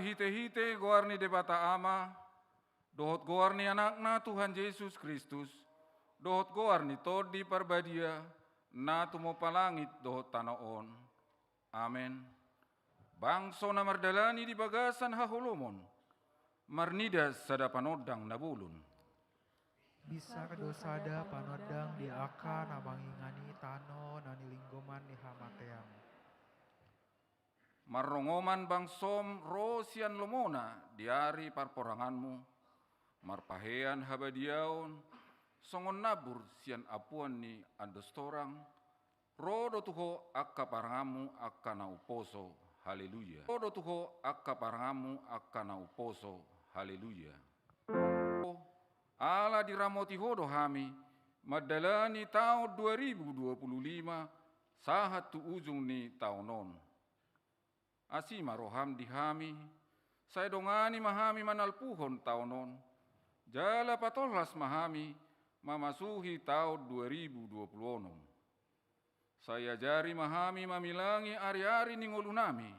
hite-hite goarni debata ama, dohot goarni anakna Tuhan Yesus Kristus, dohot goarni todi parbadia, na tumo palangit dohot tanaon. Amen. Bangso na mardalani di bagasan hahulumon, marnidas sada panodang nabulun. Bisa kedosada panodang di aka na mangingani tano na nilinggoman ni hamateang. Marrongoman bangsom rosian lomona diari parporanganmu, marpahean habadiaon, songon nabur sian apuan ni andostorang, rodo tuho akka parangamu akka na uposo, haleluya. Rodo tuho akka parangamu akka na uposo, haleluya. Ala diramoti hodo hami, madalani tahun 2025, sahat tu ujung ni tahunon. Asima roham di hami, saya dongani mahami manalpuhon tahunon, jala patolas mahami, mamasuhi tahun 2020. Saya jari mahami mamilangi ari-ari ni ngolunami,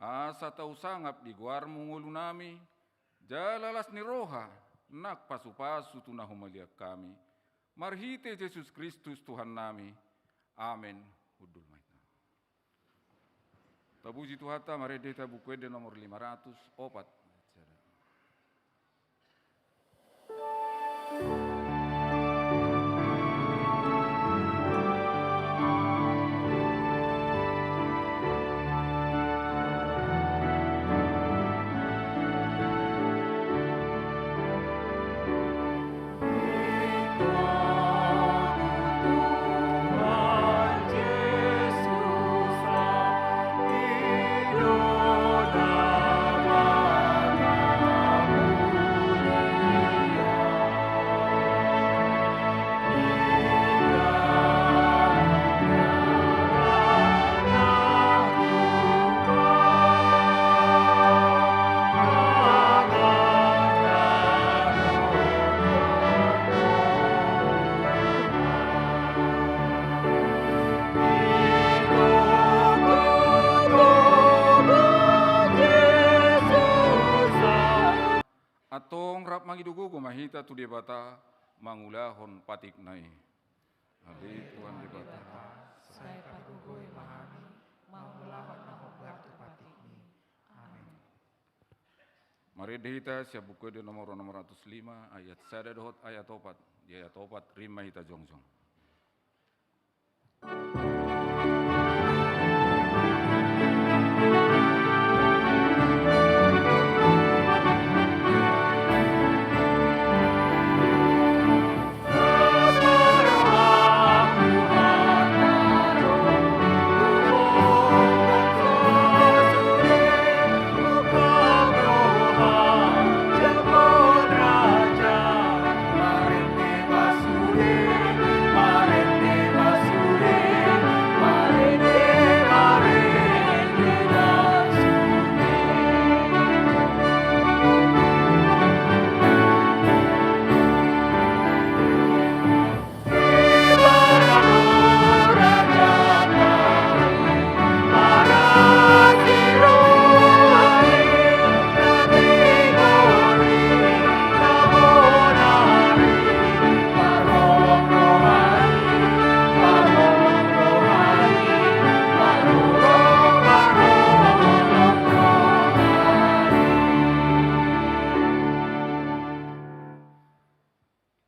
asa tau sangap di guarmu ngolunami, jalalas ni roha, nak pasu-pasu tunah humaliak kami, marhite Yesus Kristus Tuhan nami, amin. Hudul maita. Tabuji Tuhata maredeta bukuede nomor 504. Atong rap mangidugugo mahita tu debata mangulahon patik nai. Ali Tuhan debata. Saya pagugoy mahami, mangulahon na honggar tu patik ni. Amin. Mari dihita siap buku di nomor 105 ayat sada dohot ayat 4. Di ayat 4 rima hita jongjong.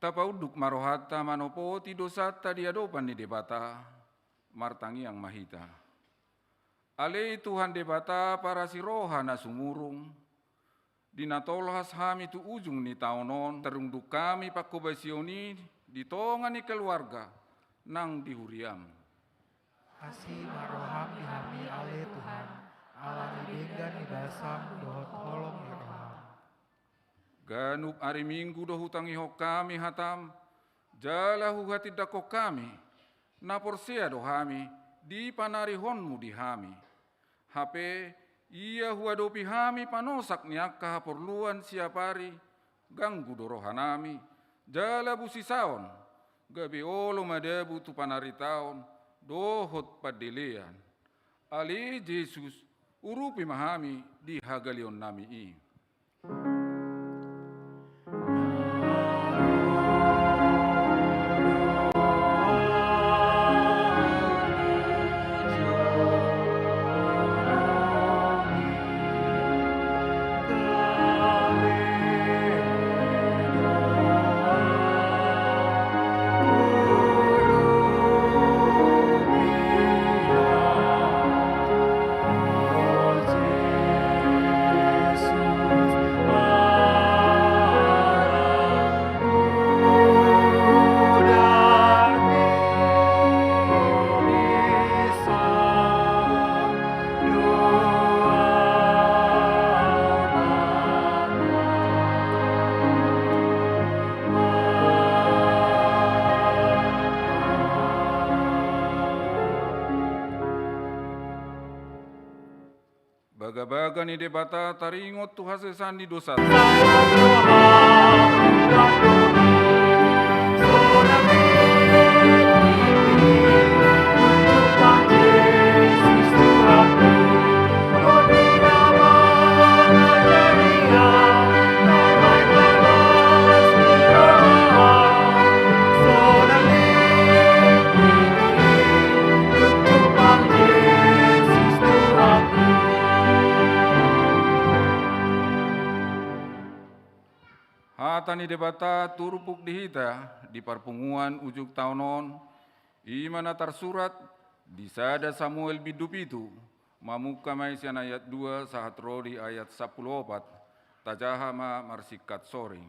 Tapauduk marohata manopoti dosata diadopan di debata, martangi yang mahita. Ale Tuhan debata para siroha na sumurung, dinatolhas hami tu ujung ni taonon, terungduk kami pakobasioni di tongan ni keluarga, nang dihuriam. Asih maroham di hami ale Tuhan, ala ni denggan ni basam dohot holong ni roham. Ganup hari minggu doh hutangi hok kami hatam, jalahu hati dako kami, naporsia doh hami, di panari honmu di hami. Hape ia huadopi hami panosak niaka haporluan siapari, ganggu dorohanami, jala busi saon, gabi olo madebu tu panari taon, dohot padelean. Ali Yesus, urupi mahami di hagalion nami i. Baga-baga ni debata taringot tu hasesan di dosa. Hatani debata turupuk dihita di perpunguan ujuk taunon imana tersurat di sada Samuel bidup itu mamuka maisian ayat 2 sahat rodi ayat 14 tajahama marsikat sore.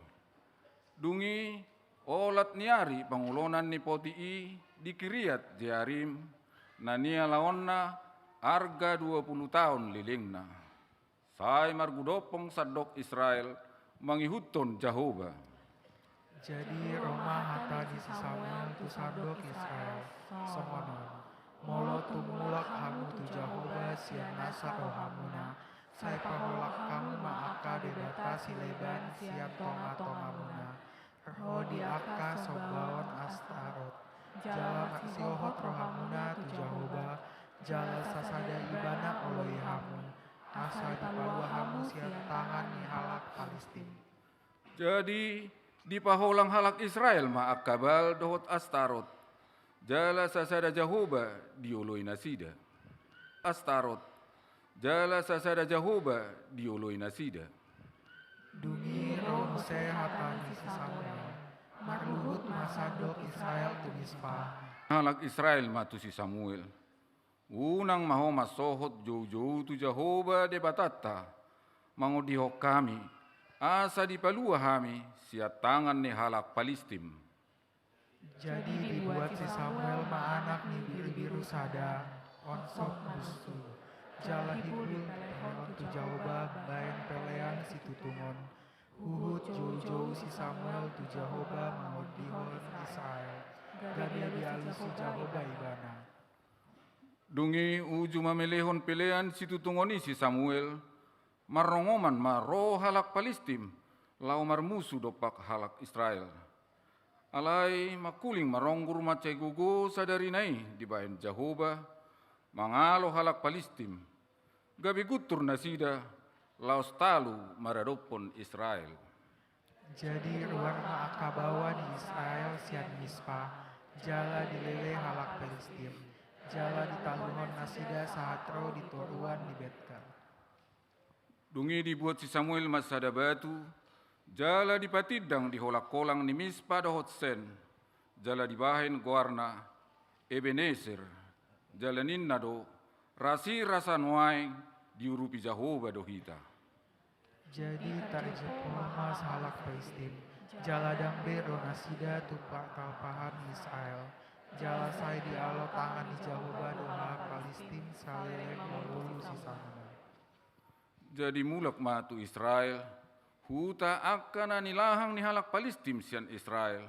Dungi olat niari pangulonan ni poti i di Kiriat Jearim nania laonna arga 20 tahun lilingna. Sai margudopong sadok Israel mangihutton Jehovah. Jadi Roma hata di Samuel tu sadok Israel semonon. Molo tumulak hamu tu Jehovah sian nasa rohamuna. Sai paholak kamu maaka debata sileban sian tonga-tongamuna. Roh di aka sobaon Astarot. Jala maksiohot rohamuna tu Jehovah. Jala sasada ibana oloi hamu. Asa di paluahamu sian tangan ni halak Palestin. Jadi di paholang halak Israel maakabal dohot Astarot. Jala sasada Jehovah dioloi nasida. Astarot. Jala sasada Jehovah dioloi nasida. Dungi roh sehatan di Samuel. Marluhut masadok Israel tu Mispa. Halak Israel matusi Samuel. Unang maho masohot jauh-jauh tu Jehovah debatata. Mangudihok kami. Asa di palua kami siat tangan ni halak Palestin. Jadi dibuat si Samuel maanak ni biru-biru sada. Onsok mustu. Jala hibul pelehon tu Jehovah bayan pelean si tutungon. Huhut jauh-jauh si Samuel tu Jehovah mangudihon Israel. Gadia dialusi Jehovah ibana. Dungi uju mamelehon pelean si tutungoni si Samuel, marongoman maro halak Palestin, lau marmusu dopak halak Israel. Alai makuling maronggur macai gugu sadari nai di bayan Jehovah, mangalo halak Palestin, gabi gutur nasida, laos talu maradopon Israel. Jadi ruang maakabawa di Israel sian Mispa, jala dilele halak Palestin. Jala di taluhon nasida sahatro di toruan di Betka. Dungi dibuat si Samuel masada batu, jala di patidang di holak-kolang ni Mispa dohot sen, jala di bahen goarna, Ebenezer, jala ninnado, rasi rasa nuai diurupi Jehovah dohita. Jadi tarjepul mas halak Palestin, jala dambe nasida tupak talpahan Israel. Jala sai di alo tangan di Jehovah doha Palestin saleleng mengulu sisana. Jadi mulak matu Israel, huta akan anilahang ni halak Palestin sian Israel.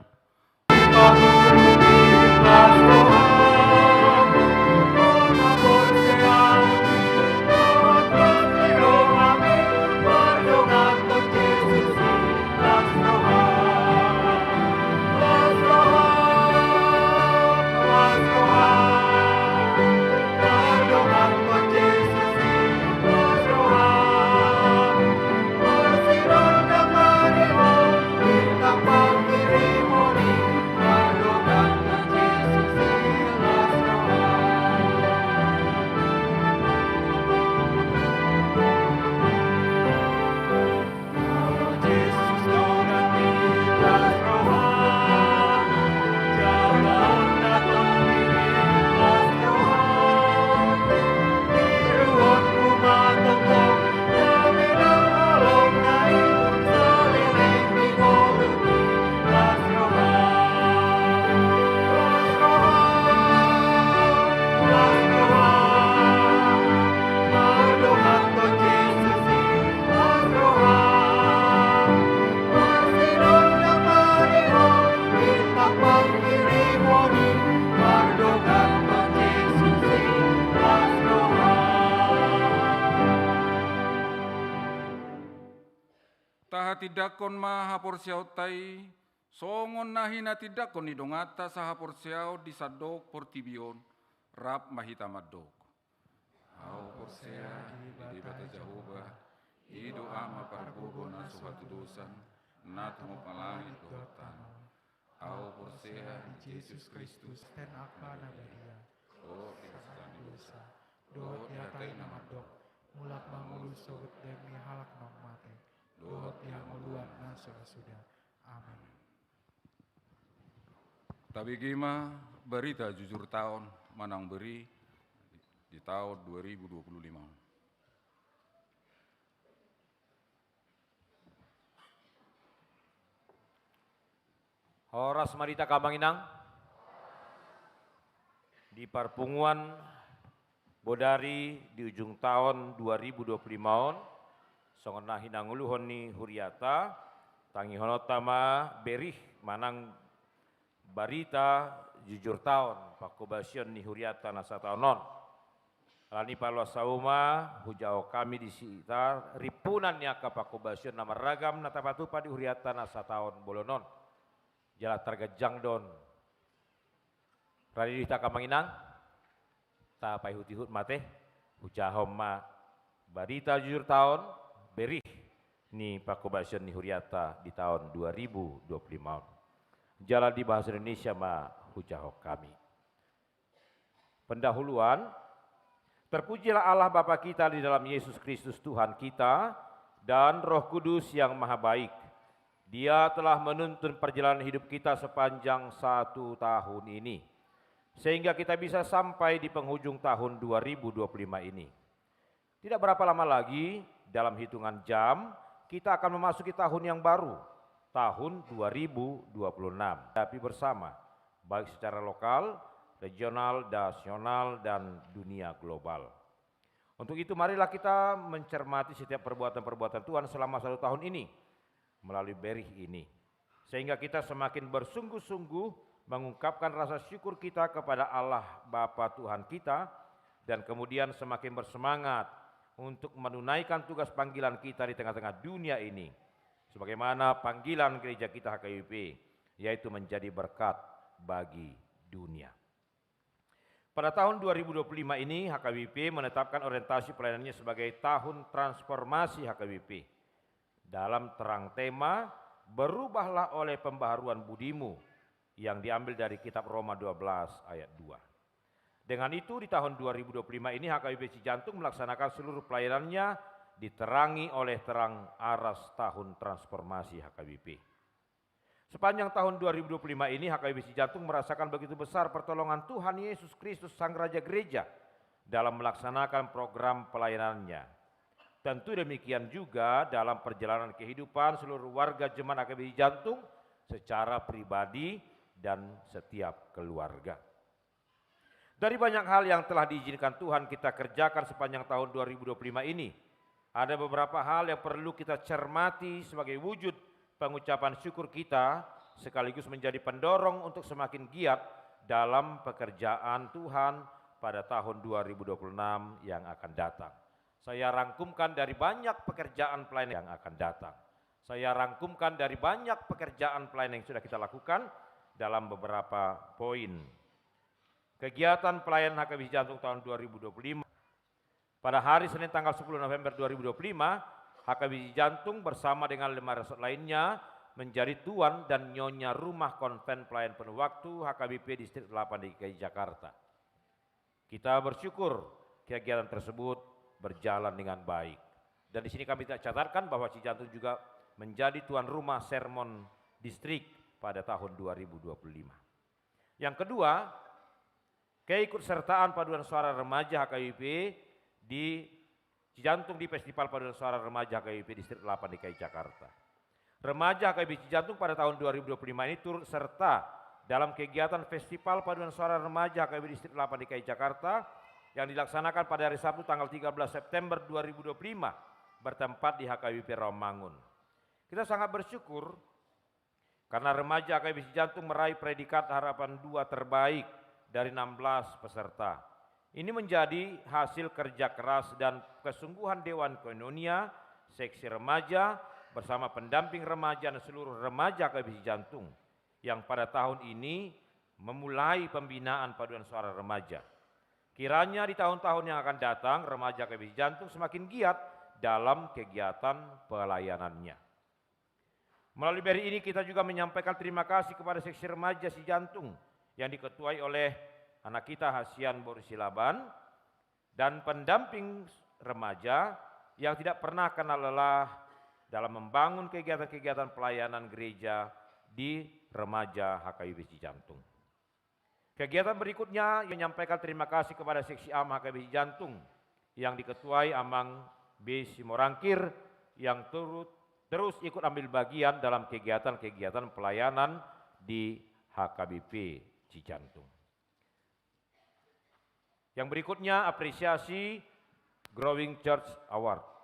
tidakon maha porsiautai, songon nahi na tidakon ni dongata saha porsiau di sadok portibion, rap mahita madok. Au porsea di bata Jehovah, ido ama pargogo na suatu dosan, natumo palangit dotan. Au porsea di Yesus Kristus, ten apa na beria, oh dikasihani dosa. dohot yatai nama dok, mulak mangulu sogut demi halak nong mate, dohot yang meluap nasur sudah. Amin. Tapi gima berita jujur tahun manang beri di tahun 2025. Horas marita Kamanginang di Parpunguan Bodari di ujung tahun 2025 songon hinanguluhon ni huriata tangi honotama berih manang barita jujur tahun pakobasion ni huriata nasa tahunon alani palwa sauma hujau kami di sekitar ripunan ya pakobasion nama ragam natapatupa di huriata nasa tahun bolonon jala tergejang don Radita Kamanginang ta pai hutihut mate hujahom ma barita jujur tahun berih ni pakobasion ni huriata di tahun 2025 jalan di bahasa Indonesia ma hujahok kami. Pendahuluan, terpujilah Allah Bapa kita di dalam Yesus Kristus Tuhan kita dan Roh Kudus yang maha baik. Dia telah menuntun perjalanan hidup kita sepanjang 1 tahun ini, sehingga kita bisa sampai di penghujung tahun 2025 ini. Tidak berapa lama lagi, dalam hitungan jam, kita akan memasuki tahun yang baru, tahun 2026. Tapi bersama, baik secara lokal, regional, nasional, dan dunia global. Untuk itu marilah kita mencermati setiap perbuatan-perbuatan Tuhan selama 1 tahun ini, melalui berih ini. Sehingga kita semakin bersungguh-sungguh mengungkapkan rasa syukur kita kepada Allah Bapa Tuhan kita, dan kemudian semakin bersemangat untuk menunaikan tugas panggilan kita di tengah-tengah dunia ini. Sebagaimana panggilan gereja kita HKBP, yaitu menjadi berkat bagi dunia. Pada tahun 2025 ini HKBP menetapkan orientasi pelayanannya sebagai tahun transformasi HKBP. Dalam terang tema, berubahlah oleh pembaharuan budimu yang diambil dari kitab Roma 12 ayat 2. Dengan itu di tahun 2025 ini HKBP Cijantung melaksanakan seluruh pelayanannya diterangi oleh terang aras tahun transformasi HKBP. Sepanjang tahun 2025 ini HKBP Cijantung merasakan begitu besar pertolongan Tuhan Yesus Kristus Sang Raja Gereja dalam melaksanakan program pelayanannya. Tentu demikian juga dalam perjalanan kehidupan seluruh warga jemaat HKBP Cijantung secara pribadi dan setiap keluarga. Dari banyak hal yang telah diizinkan Tuhan kita kerjakan sepanjang tahun 2025 ini, ada beberapa hal yang perlu kita cermati sebagai wujud pengucapan syukur kita sekaligus menjadi pendorong untuk semakin giat dalam pekerjaan Tuhan pada tahun 2026 yang akan datang. Saya rangkumkan dari banyak pekerjaan pelayanan yang akan datang. Saya rangkumkan dari banyak pekerjaan pelayanan yang sudah kita lakukan dalam beberapa poin. Kegiatan pelayanan HKBP Cijantung tahun 2025. Pada hari Senin tanggal 10 November 2025, HKBP Cijantung bersama dengan 5 resort lainnya menjadi tuan dan nyonya rumah konven pelayan penuh waktu HKBP Distrik 8 DKI Jakarta. Kita bersyukur kegiatan tersebut berjalan dengan baik. Dan di sini kami catatkan bahwa Cijantung juga menjadi tuan rumah sermon distrik pada tahun 2025. Yang kedua, keikutsertaan paduan suara remaja HKBP di Cijantung di Festival Paduan Suara Remaja HKBP Distrik 8 DKI Jakarta. Remaja HKBP Cijantung pada tahun 2025 ini turut serta dalam kegiatan Festival Paduan Suara Remaja HKBP Distrik 8 DKI Jakarta yang dilaksanakan pada hari Sabtu tanggal 13 September 2025 bertempat di HKBP Rawamangun. Kita sangat bersyukur karena remaja HKBP Cijantung meraih predikat harapan 2 terbaik dari 16 peserta. Ini menjadi hasil kerja keras dan kesungguhan Dewan Koinonia, seksi remaja, bersama pendamping remaja dan seluruh remaja HKBP Jantung yang pada tahun ini memulai pembinaan paduan suara remaja. Kiranya di tahun-tahun yang akan datang, remaja HKBP Jantung semakin giat dalam kegiatan pelayanannya. Melalui BRI ini kita juga menyampaikan terima kasih kepada seksi remaja Si Jantung yang diketuai oleh anak kita Hasian Boris Silaban dan pendamping remaja yang tidak pernah kenal lelah dalam membangun kegiatan-kegiatan pelayanan gereja di remaja HKBP Si Jantung. Kegiatan berikutnya menyampaikan terima kasih kepada seksi AM HKBP Jantung yang diketuai Amang B. Simorangkir yang terus ikut ambil bagian dalam kegiatan-kegiatan pelayanan di HKBP Cijantung. Yang berikutnya apresiasi Growing Church Award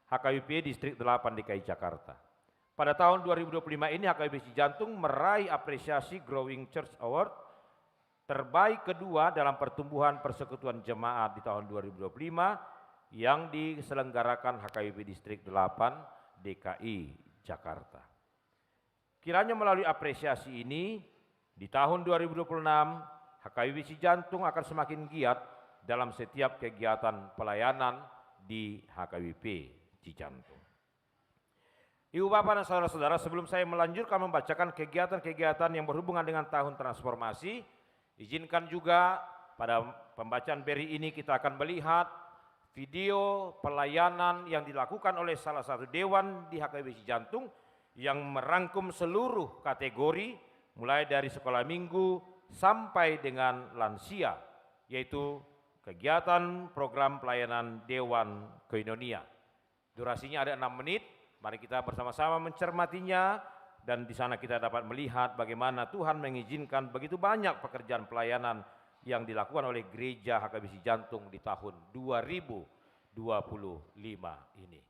HKBP Distrik 8 DKI Jakarta. Pada tahun 2025 ini HKBP Cijantung meraih apresiasi Growing Church Award terbaik kedua dalam pertumbuhan persekutuan jemaat di tahun 2025 yang diselenggarakan HKBP Distrik 8 DKI Jakarta. Kiranya melalui apresiasi ini, di tahun 2026, HKBP Cijantung akan semakin giat dalam setiap kegiatan pelayanan di HKBP Cijantung. Ibu Bapak dan saudara-saudara, sebelum saya melanjutkan membacakan kegiatan-kegiatan yang berhubungan dengan tahun transformasi, izinkan juga pada pembacaan BRI ini kita akan melihat video pelayanan yang dilakukan oleh salah satu dewan di HKBP Cijantung yang merangkum seluruh kategori mulai dari sekolah minggu sampai dengan lansia, yaitu kegiatan program pelayanan Dewan Koinonia. Durasinya ada 6 menit, mari kita bersama-sama mencermatinya dan di sana kita dapat melihat bagaimana Tuhan mengizinkan begitu banyak pekerjaan pelayanan yang dilakukan oleh gereja HKBP Cijantung di tahun 2025 ini.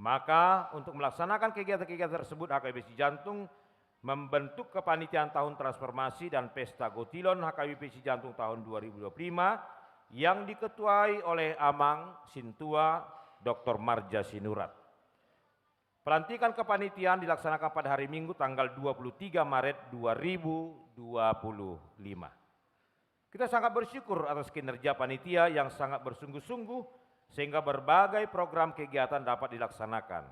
Maka untuk melaksanakan kegiatan-kegiatan tersebut HKBP Cijantung membentuk kepanitiaan tahun transformasi dan pesta Gotilon HKBP Cijantung tahun 2025 yang diketuai oleh Amang Sintua Dr. Marja Sinurat. Pelantikan kepanitiaan dilaksanakan pada hari Minggu tanggal 23 Maret 2025. Kita sangat bersyukur atas kinerja panitia yang sangat bersungguh-sungguh sehingga berbagai program kegiatan dapat dilaksanakan.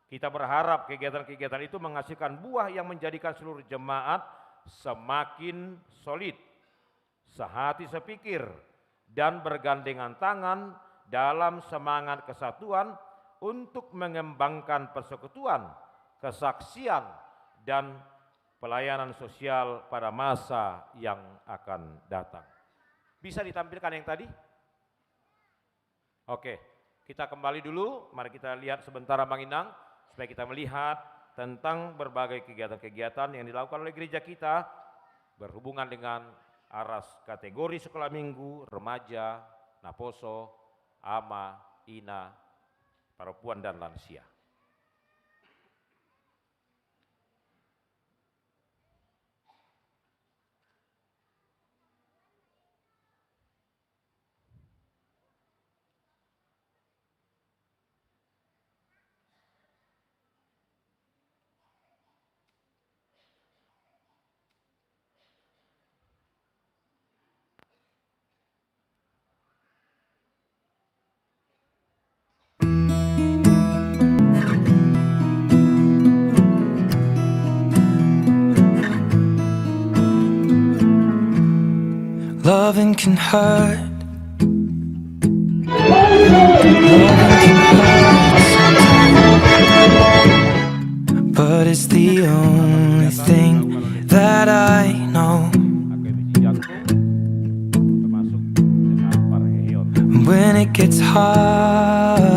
Kita berharap kegiatan-kegiatan itu menghasilkan buah yang menjadikan seluruh jemaat semakin solid, sehati sepikir, dan bergandengan tangan dalam semangat kesatuan untuk mengembangkan persekutuan, kesaksian, dan pelayanan sosial pada masa yang akan datang. Bisa ditampilkan yang tadi? Oke, kita kembali dulu, mari kita lihat sebentar Bang Inang, supaya kita melihat tentang berbagai kegiatan-kegiatan yang dilakukan oleh gereja kita berhubungan dengan aras kategori sekolah minggu, remaja, naposo, ama, ina, perempuan dan lansia. Loving can hurt. Loving can hurt sometimes. But it's the only thing that I know. When it gets hard,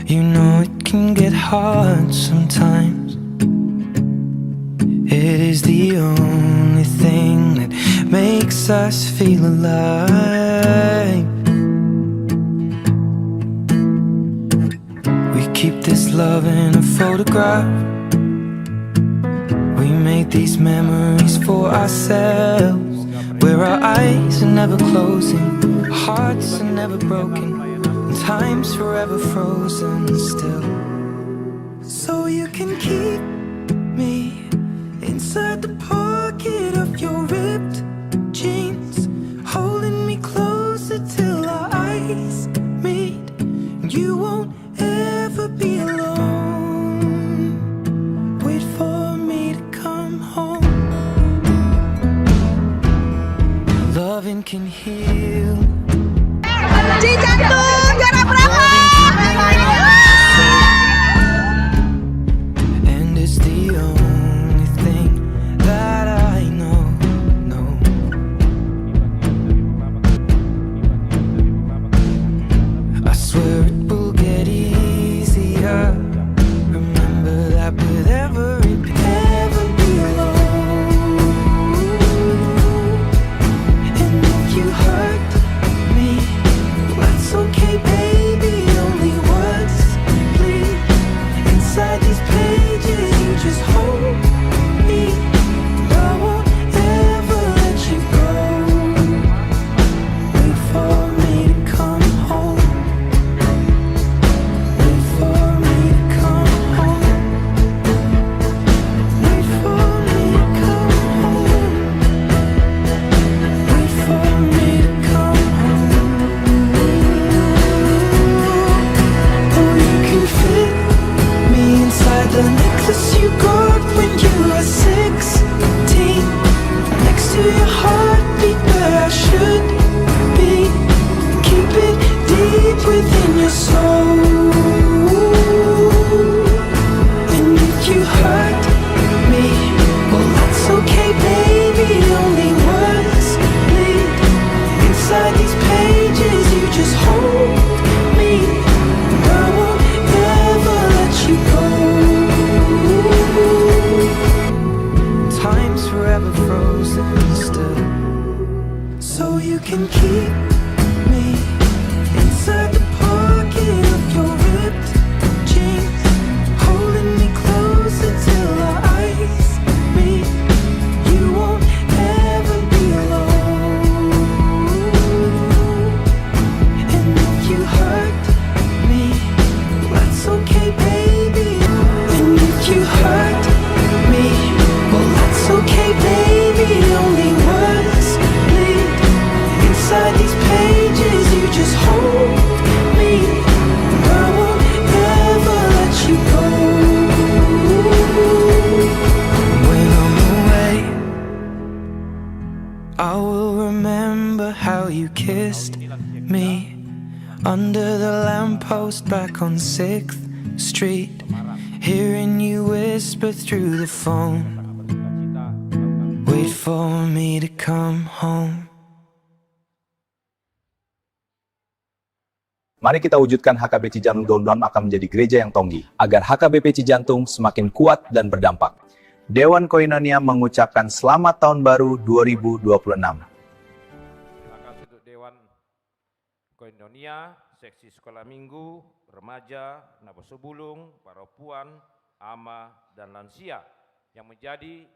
you know it can get hard sometimes. It is the only thing that makes us feel alive. We keep this love in a photograph. made these memories for ourselves, where our eyes are never closing, hearts are never broken, and time's forever frozen still. So you can keep me inside the pocket of your ripped jeans, holding me closer till our eyes meet. You won't ever be alone. Wait for me to come home. Loving can heal. Cijantung juara berapa? And it's the only thing that I know. I swear it will get easier. Remember that with every never be alone. And if you hurt me, that's okay, baby. Only words bleed inside these pages. You just hold me. I won't ever let you go. Wait for me to come home. Wait for me to come home. Wait for me to come home. Wait for me to come home. Oh, you can fit me inside the necklace you got when you were 16, next to your heartbeat where I should be. Keep it deep within your soul. And if you hurt me, well, that's okay, baby. Only words bleed inside these pages. You just hold me. I won't ever let you go. Time's forever frozen still. So you can keep me inside the pocket of your ripped jeans, holding me closer till our eyes meet. You won't ever be alone. And if you hurt me, that's okay, baby. And if you hurt me, well, that's okay, baby. Only words bleed inside these pages. You just hold me. I won't ever let you go. When I'm away, I will remember how you kissed me under the lamppost back on 6th Street, hearing you whisper through the phone. Wait for me to come home. Mari kita wujudkan HKB Cijantung Downtown akan menjadi gereja yang tonggi, agar HKBP Cijantung semakin kuat dan berdampak. Dewan Koinonia mengucapkan selamat tahun baru 2026. Terima kasih untuk Dewan Koinonia, seksi sekolah minggu, remaja, Naboso Bulung, para puan, ama, dan lansia yang menjadi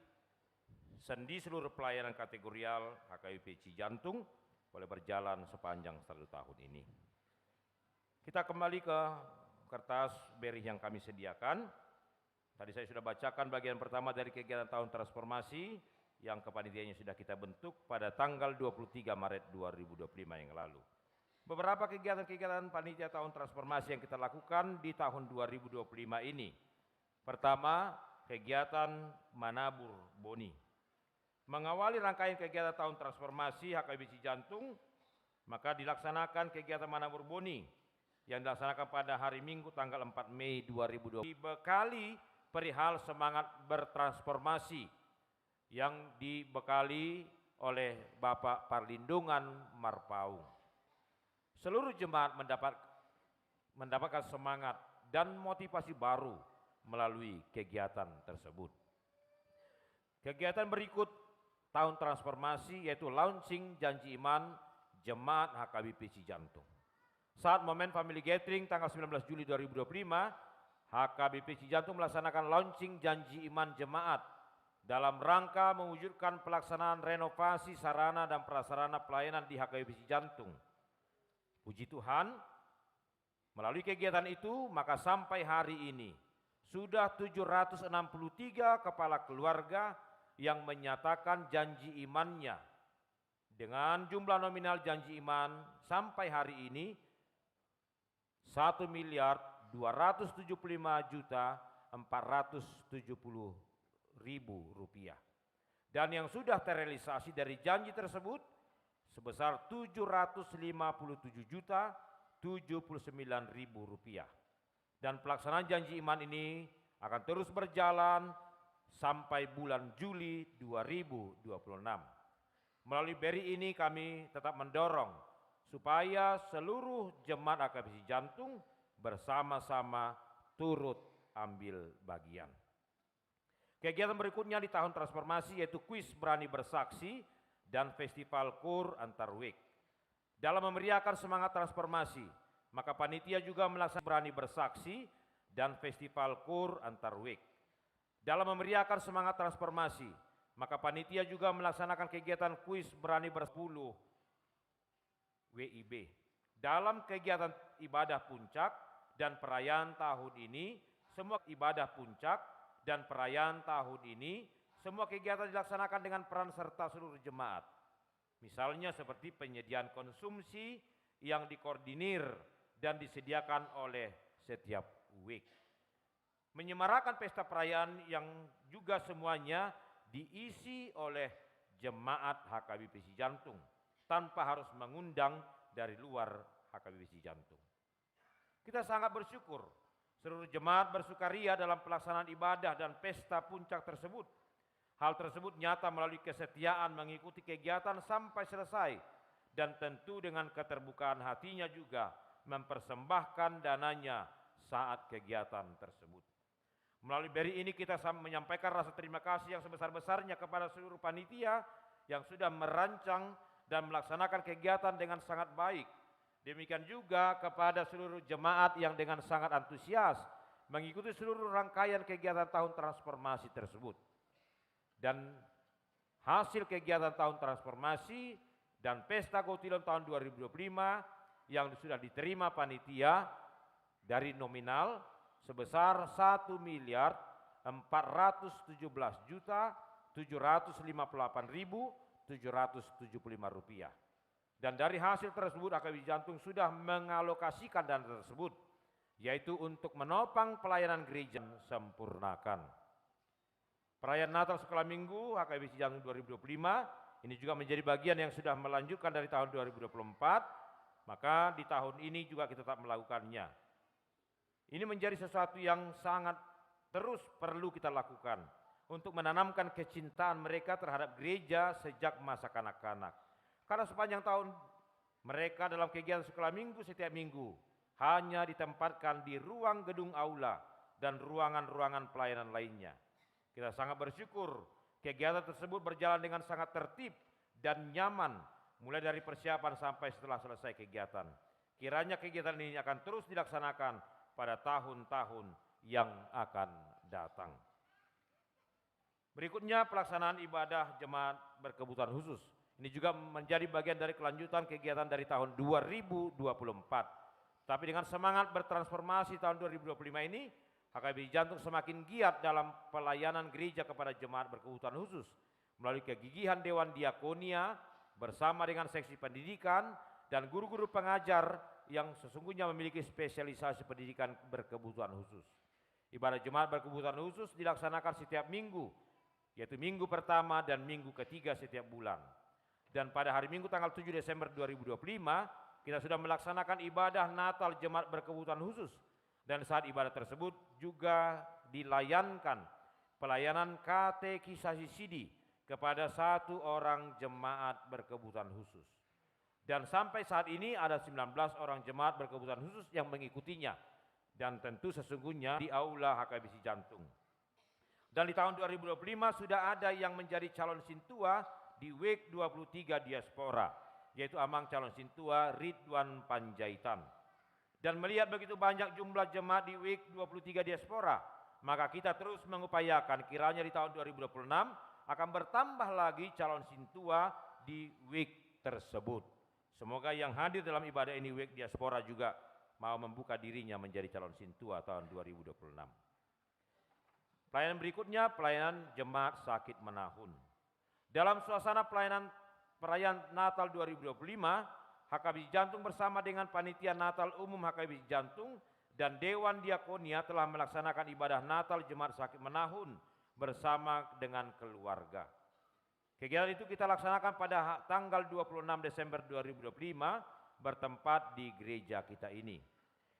sendi seluruh pelayanan kategorial HKBP Cijantung boleh berjalan sepanjang 1 tahun ini. Kita kembali ke kertas berih yang kami sediakan. Tadi saya sudah bacakan bagian pertama dari kegiatan tahun transformasi yang kepanitiaannya sudah kita bentuk pada tanggal 23 Maret 2025 yang lalu. Beberapa kegiatan-kegiatan panitia tahun transformasi yang kita lakukan di tahun 2025 ini. Pertama, kegiatan Manabur Boni. Mengawali rangkaian kegiatan tahun transformasi HKBP Cijantung, maka dilaksanakan kegiatan Manabur Boni yang dilaksanakan pada hari Minggu tanggal 4 Mei 2020. Dibekali perihal semangat bertransformasi yang dibekali oleh Bapak Parlindungan Marpaung. Seluruh jemaat mendapatkan semangat dan motivasi baru melalui kegiatan tersebut. Kegiatan berikut tahun transformasi yaitu launching janji iman Jemaat HKBP Cijantung. Saat momen Family Gathering tanggal 19 Juli 2025, HKBP Cijantung melaksanakan launching janji iman jemaat dalam rangka mewujudkan pelaksanaan renovasi sarana dan prasarana pelayanan di HKBP Cijantung. Puji Tuhan, melalui kegiatan itu maka sampai hari ini sudah 763 kepala keluarga yang menyatakan janji imannya. Dengan jumlah nominal janji iman sampai hari ini 1.275.470.000 rupiah. Dan yang sudah terrealisasi dari janji tersebut sebesar 757.079.000 rupiah. Dan pelaksanaan janji iman ini akan terus berjalan sampai bulan Juli 2026. Melalui BERI ini kami tetap mendorong supaya seluruh jemaat HKBP Cijantung bersama-sama turut ambil bagian. Kegiatan berikutnya di tahun transformasi yaitu kuis berani bersaksi dan festival KUR antar week. Dalam memeriahkan semangat transformasi, maka panitia juga melaksanakan berani bersaksi dan festival KUR antar week. Dalam memeriahkan semangat transformasi, maka panitia juga melaksanakan kegiatan kuis berani bersepuluh WIB. Dalam kegiatan ibadah puncak dan perayaan tahun ini, semua ibadah puncak dan perayaan tahun ini, semua kegiatan dilaksanakan dengan peran serta seluruh jemaat. Misalnya seperti penyediaan konsumsi yang dikoordinir dan disediakan oleh setiap week. Menyemarakan pesta perayaan yang juga semuanya diisi oleh jemaat HKBP Cijantung tanpa harus mengundang dari luar HKBP Cijantung. Kita sangat bersyukur seluruh jemaat bersukaria dalam pelaksanaan ibadah dan pesta puncak tersebut. Hal tersebut nyata melalui kesetiaan mengikuti kegiatan sampai selesai dan tentu dengan keterbukaan hatinya juga mempersembahkan dananya saat kegiatan tersebut. Melalui BERI ini kita menyampaikan rasa terima kasih yang sebesar-besarnya kepada seluruh panitia yang sudah merancang dan melaksanakan kegiatan dengan sangat baik. Demikian juga kepada seluruh jemaat yang dengan sangat antusias mengikuti seluruh rangkaian kegiatan tahun transformasi tersebut. Dan hasil kegiatan tahun transformasi dan pesta Gautilon tahun 2025 yang sudah diterima panitia dari nominal sebesar 1.417.758.775 rupiah. Dan dari hasil tersebut HKBP Cijantung sudah mengalokasikan dana tersebut, yaitu untuk menopang pelayanan gereja sempurnakan. Perayaan Natal Sekolah Minggu HKBP Cijantung 2025 ini juga menjadi bagian yang sudah melanjutkan dari tahun 2024, maka di tahun ini juga kita tetap melakukannya. Ini menjadi sesuatu yang sangat terus perlu kita lakukan untuk menanamkan kecintaan mereka terhadap gereja sejak masa kanak-kanak. Karena sepanjang tahun mereka dalam kegiatan sekolah minggu setiap minggu hanya ditempatkan di ruang gedung aula dan ruangan-ruangan pelayanan lainnya. Kita sangat bersyukur kegiatan tersebut berjalan dengan sangat tertib dan nyaman mulai dari persiapan sampai setelah selesai kegiatan. Kiranya kegiatan ini akan terus dilaksanakan pada tahun-tahun yang akan datang. Berikutnya pelaksanaan ibadah jemaat berkebutuhan khusus. Ini juga menjadi bagian dari kelanjutan kegiatan dari tahun 2024. Tapi dengan semangat bertransformasi tahun 2025 ini, HKBP Cijantung semakin giat dalam pelayanan gereja kepada jemaat berkebutuhan khusus melalui kegigihan Dewan Diakonia bersama dengan seksi pendidikan dan guru-guru pengajar yang sesungguhnya memiliki spesialisasi pendidikan berkebutuhan khusus. Ibadah jemaat berkebutuhan khusus dilaksanakan setiap minggu, yaitu minggu pertama dan minggu ketiga setiap bulan. Dan pada hari Minggu tanggal 7 Desember 2025, kita sudah melaksanakan ibadah Natal jemaat berkebutuhan khusus. Dan saat ibadah tersebut juga dilayankan pelayanan katekisasi sidi kepada 1 orang jemaat berkebutuhan khusus. Dan sampai saat ini ada 19 orang jemaat berkebutuhan khusus yang mengikutinya. Dan tentu sesungguhnya di aula HKBP Cijantung. Dan di tahun 2025 sudah ada yang menjadi calon sintua di week 23 diaspora, yaitu Amang calon sintua Ridwan Panjaitan. Dan melihat begitu banyak jumlah jemaat di week 23 diaspora, maka kita terus mengupayakan kiranya di tahun 2026 akan bertambah lagi calon Sintua di week tersebut. Semoga yang hadir dalam ibadah ini week diaspora juga mau membuka dirinya menjadi calon Sintua tahun 2026. Pelayanan berikutnya, pelayanan jemaat sakit menahun. Dalam suasana pelayanan perayaan Natal 2025, HKBP Jantung bersama dengan Panitia Natal Umum HKBP Jantung dan Dewan Diakonia telah melaksanakan ibadah Natal jemaat sakit menahun bersama dengan keluarga. Kegiatan itu kita laksanakan pada tanggal 26 Desember 2025 bertempat di gereja kita ini.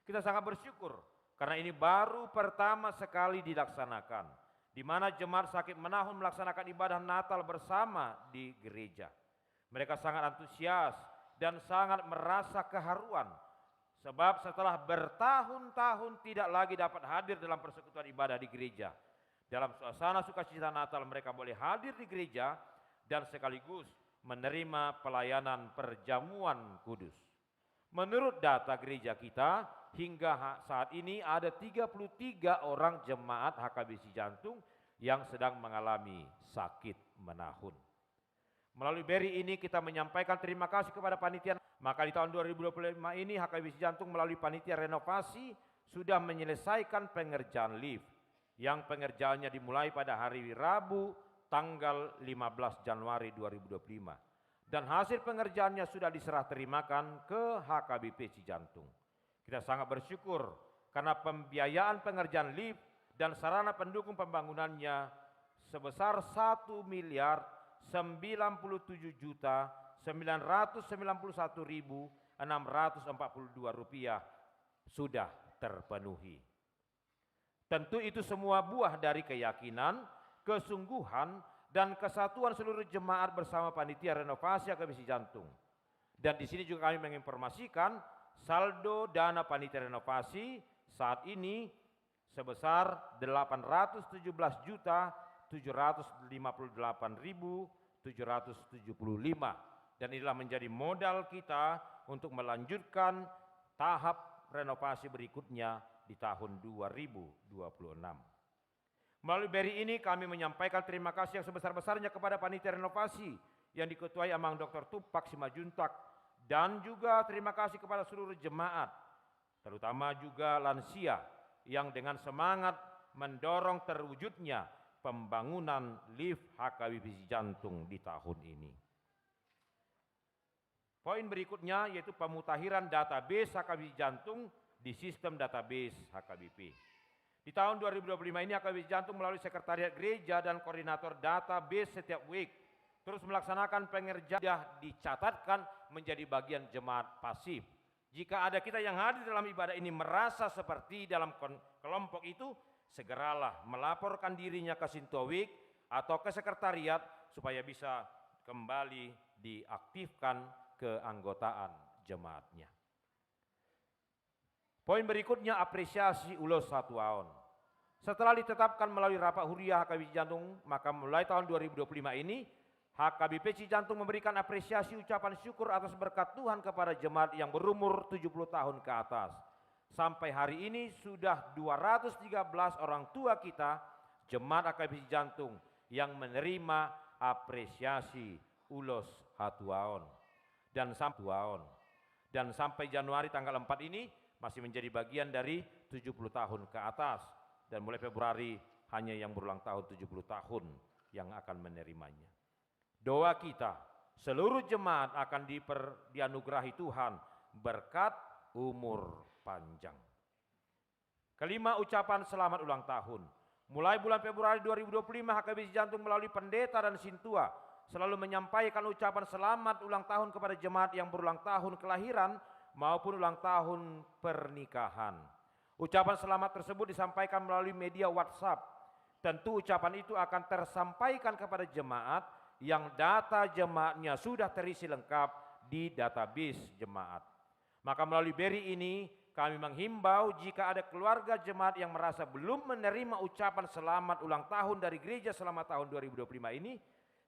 Kita sangat bersyukur karena ini baru pertama sekali dilaksanakan, di mana jemaat sakit menahun melaksanakan ibadah Natal bersama di gereja. Mereka sangat antusias dan sangat merasa keharuan, sebab setelah bertahun-tahun tidak lagi dapat hadir dalam persekutuan ibadah di gereja, dalam suasana sukacita Natal mereka boleh hadir di gereja dan sekaligus menerima pelayanan perjamuan kudus. Menurut data gereja kita, hingga saat ini ada 33 orang jemaat HKBP Jantung yang sedang mengalami sakit menahun. Melalui BERI ini kita menyampaikan terima kasih kepada panitia. Maka di tahun 2025 ini HKBP Jantung melalui panitia renovasi sudah menyelesaikan pengerjaan lift yang pengerjaannya dimulai pada hari Rabu tanggal 15 Januari 2025. Dan hasil pengerjaannya sudah diserah terimakan ke HKBP Cijantung. Kita sangat bersyukur karena pembiayaan pengerjaan lift dan sarana pendukung pembangunannya sebesar 1.997.991.642 rupiah sudah terpenuhi. Tentu itu semua buah dari keyakinan, kesungguhan, dan kesatuan seluruh jemaat bersama panitia renovasi HKBP Jantung. Dan di sini juga kami menginformasikan saldo dana panitia renovasi saat ini sebesar 817.758.775 dan inilah menjadi modal kita untuk melanjutkan tahap renovasi berikutnya di tahun 2026. Melalui BERI ini kami menyampaikan terima kasih yang sebesar-besarnya kepada panitia renovasi yang diketuai Amang Dr. Tupak Simajuntak dan juga terima kasih kepada seluruh jemaat, terutama juga lansia yang dengan semangat mendorong terwujudnya pembangunan lift HKBP Jantung di tahun ini. Poin berikutnya yaitu pemutakhiran database HKBP Jantung di sistem database HKBP. Di tahun 2025 ini HKBP Jantung melalui Sekretariat Gereja dan Koordinator Database setiap week terus melaksanakan pengerjaan dicatatkan menjadi bagian jemaat pasif. Jika ada kita yang hadir dalam ibadah ini merasa seperti dalam kelompok itu, segeralah melaporkan dirinya ke Sintua Week atau ke sekretariat supaya bisa kembali diaktifkan keanggotaan jemaatnya. Poin berikutnya apresiasi ulos satu tahun. Setelah ditetapkan melalui rapat huriah HKBP Jantung, maka mulai tahun 2025 ini HKBP Cijantung memberikan apresiasi ucapan syukur atas berkat Tuhan kepada jemaat yang berumur 70 tahun ke atas. Sampai hari ini sudah 213 orang tua kita jemaat HKBP Jantung yang menerima apresiasi ulos satu tahun dan sampai Januari tanggal 4 ini masih menjadi bagian dari 70 tahun ke atas dan mulai Februari hanya yang berulang tahun 70 tahun yang akan menerimanya. Doa kita seluruh jemaat akan dianugerahi Tuhan berkat umur panjang. Kelima, ucapan selamat ulang tahun. Mulai bulan Februari 2025 HKBP Jantung melalui pendeta dan Sintua selalu menyampaikan ucapan selamat ulang tahun kepada jemaat yang berulang tahun kelahiran maupun ulang tahun pernikahan. Ucapan selamat tersebut disampaikan melalui media WhatsApp. Tentu ucapan itu akan tersampaikan kepada jemaat yang data jemaatnya sudah terisi lengkap di database jemaat. Maka melalui BERI ini kami menghimbau jika ada keluarga jemaat yang merasa belum menerima ucapan selamat ulang tahun dari gereja selama tahun 2025 ini,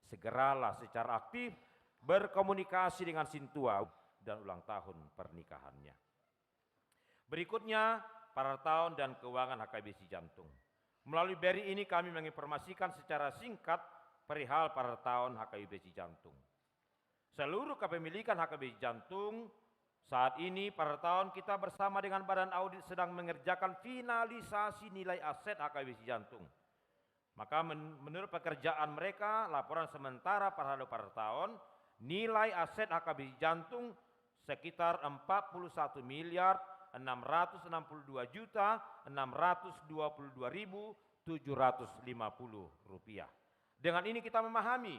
segeralah secara aktif berkomunikasi dengan Sintua dan ulang tahun pernikahannya. Berikutnya, para tahun dan keuangan HKBP Jantung. Melalui BRI ini kami menginformasikan secara singkat perihal pada tahun HKBP Cijantung. Seluruh kepemilikan HKBP Cijantung saat ini pada tahun kita bersama dengan Badan Audit sedang mengerjakan finalisasi nilai aset HKBP Cijantung. Maka menurut pekerjaan mereka, laporan sementara pada tahun, nilai aset HKBP Cijantung sekitar 41.662.622.750 rupiah. Dengan ini kita memahami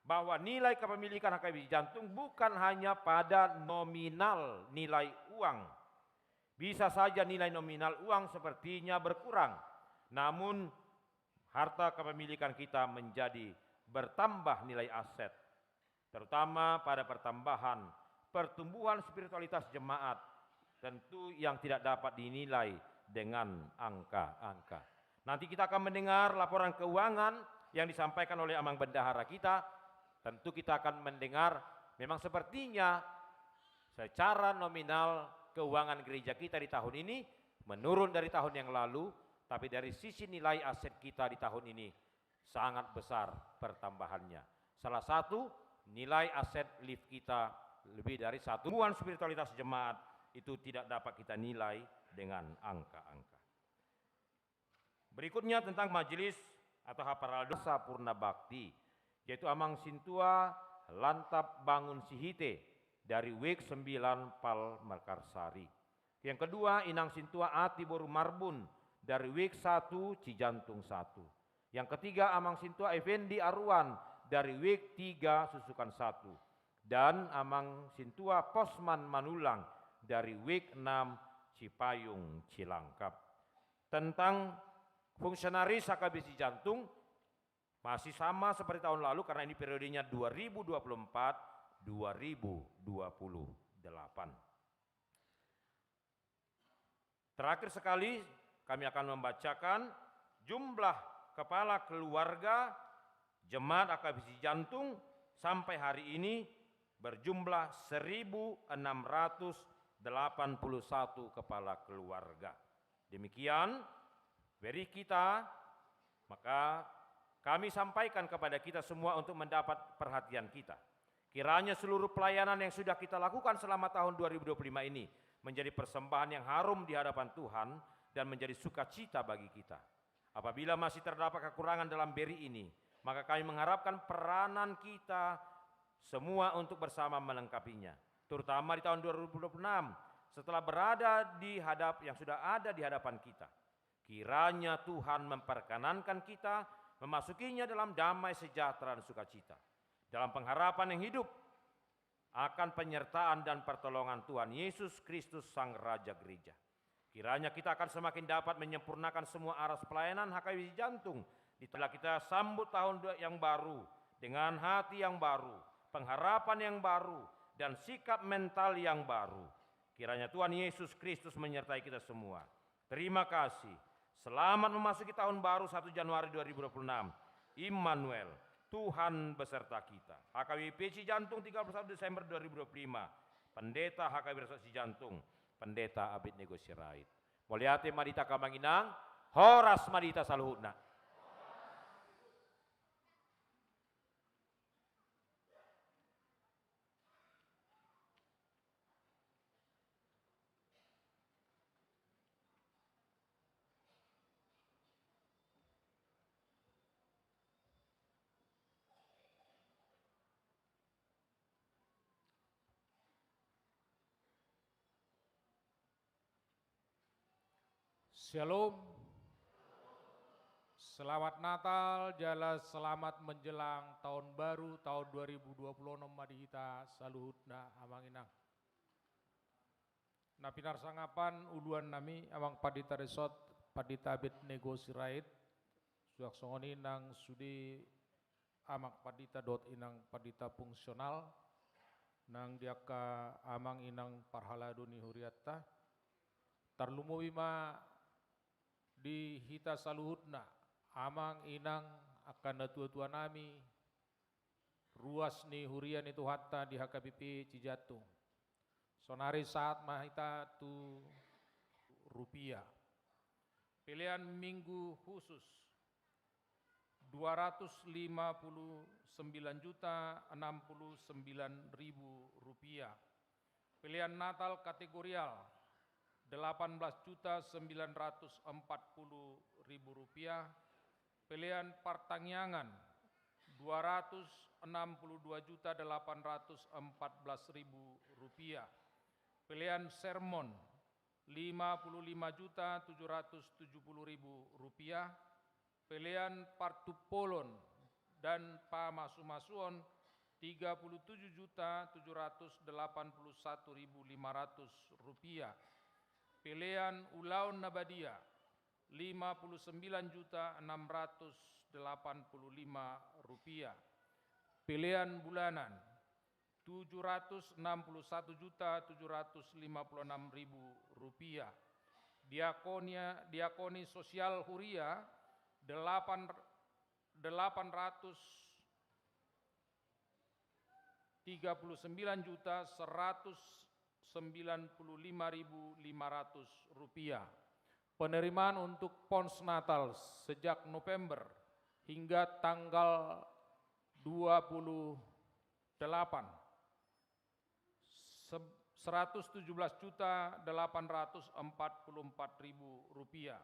bahwa nilai kepemilikan HKBP Cijantung bukan hanya pada nominal nilai uang. Bisa saja nilai nominal uang sepertinya berkurang, namun harta kepemilikan kita menjadi bertambah nilai aset, terutama pada pertumbuhan spiritualitas jemaat, tentu yang tidak dapat dinilai dengan angka-angka. Nanti kita akan mendengar laporan keuangan yang disampaikan oleh Amang Bendahara kita. Tentu kita akan mendengar memang sepertinya secara nominal keuangan gereja kita di tahun ini menurun dari tahun yang lalu, tapi dari sisi nilai aset kita di tahun ini sangat besar pertambahannya. Salah satu nilai aset lift kita lebih dari satu. Pertumbuhan spiritualitas jemaat itu tidak dapat kita nilai dengan angka-angka. Berikutnya tentang majelis atau Haparaldo Sapurna Bakti, yaitu Amang Sintua Lantap Bangun Sihite dari WIK 9 Pal Mekarsari. Yang kedua Inang Sintua Ati Boru Marbun dari WIK 1 Cijantung 1. Yang ketiga Amang Sintua Effendi Arwan dari WIK 3 Susukan 1. Dan Amang Sintua Posman Manulang dari WIK 6 Cipayung Cilangkap. Tentang fungsionaris HKBP Cijantung masih sama seperti tahun lalu karena ini periodenya 2024-2028. Terakhir sekali kami akan membacakan jumlah kepala keluarga jemaat HKBP Cijantung sampai hari ini berjumlah 1.681 kepala keluarga. Demikian dari kita, maka kami sampaikan kepada kita semua untuk mendapat perhatian kita. Kiranya seluruh pelayanan yang sudah kita lakukan selama tahun 2025 ini menjadi persembahan yang harum di hadapan Tuhan dan menjadi sukacita bagi kita. Apabila masih terdapat kekurangan dalam BRI ini, maka kami mengharapkan peranan kita semua untuk bersama melengkapinya. Terutama di tahun 2026 setelah berada di yang sudah ada di hadapan kita. Kiranya Tuhan memperkenankan kita memasukinya dalam damai sejahtera dan sukacita. Dalam pengharapan yang hidup akan penyertaan dan pertolongan Tuhan Yesus Kristus Sang Raja Gereja. Kiranya kita akan semakin dapat menyempurnakan semua aras pelayanan HKBP Cijantung. Setelah kita sambut tahun yang baru dengan hati yang baru, pengharapan yang baru, dan sikap mental yang baru. Kiranya Tuhan Yesus Kristus menyertai kita semua. Terima kasih. Selamat memasuki tahun baru 1 Januari 2026. Immanuel, Tuhan beserta kita. HKBP Cijantung 31 Desember 2025. Pendeta HKBP Cijantung, Pendeta Abednego Sirait. Mulyate Madita Kamanginang, Horas Madita Saluhutna. Shalom, selamat Natal, jala selamat menjelang tahun baru tahun 2026 Madihita Saluhutna Amanginang. Napinar sangapan uluan nami amang Padita Resort Padita Abednego Sirait suak songoni nang sudi amang Padita dot inang Padita fungsional nang diaka amang inang Parhaladuni Huriatta tarlumuwi ma di hita saluhutna amang inang akan tua-tua nami ruas ni hurian itu hatta di HKBP Cijantung sonari saat mahita tu rupiah Pilihan minggu khusus 259.069.000 rupiah. Pilihan Natal kategorial 18.940.000 rupiah. Pilihan Pertangyangan 262.814.000 rupiah. Pilihan Sermon 55.770.000 rupiah. Pilihan Partupolon dan Pamasumasuon 37.781.500 rupiah. Pilihan Ulaun Nabadia 59.685 rupiah. Pilihan bulanan 761.756.000 rupiah. Diakoni Sosial Huria 839.195.500 rupiah. Penerimaan untuk Pons Natal sejak November hingga tanggal 28 117.844.000 rupiah.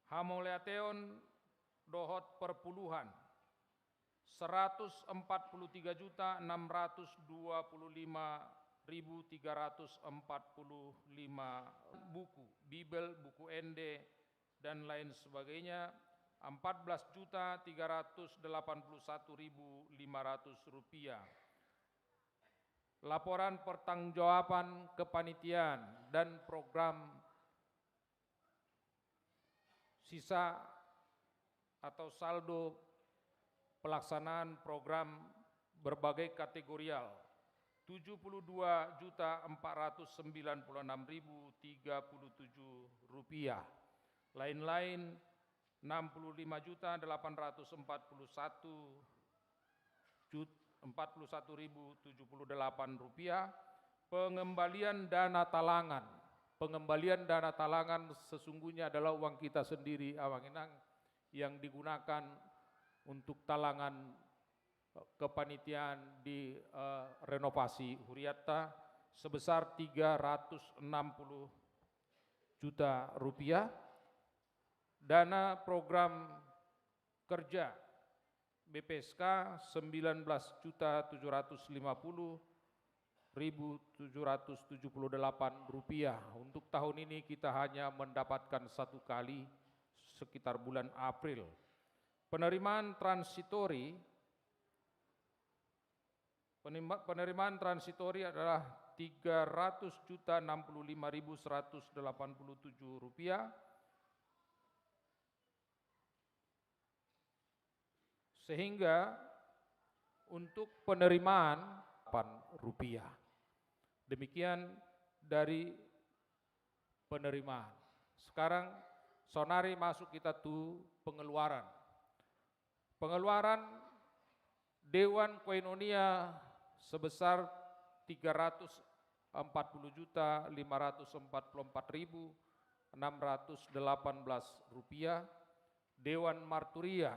Hamoleateon dohot perpuluhan 143.625.345 buku, Bibel, buku Ende, dan lain sebagainya 14.381.500 rupiah. Laporan pertanggungjawaban kepanitiaan dan program sisa atau saldo pelaksanaan program berbagai kategorial 72.496.037 rupiah. Lain-lain 65.841.078 rupiah. Pengembalian dana talangan. Pengembalian dana talangan sesungguhnya adalah uang kita sendiri Awanginang yang digunakan untuk talangan kepanitiaan di renovasi Huriatta sebesar 360 juta rupiah. Dana program kerja BPSK 19.750.778 rupiah. Untuk tahun ini kita hanya mendapatkan satu kali sekitar bulan April. Penerimaan transitori adalah 300.065.187 rupiah. Sehingga untuk penerimaan rupiah. Demikian dari penerimaan. Sekarang sonari masuk kita tuh pengeluaran. Pengeluaran Dewan Koinonia sebesar 340.544.618 rupiah. Dewan Marturia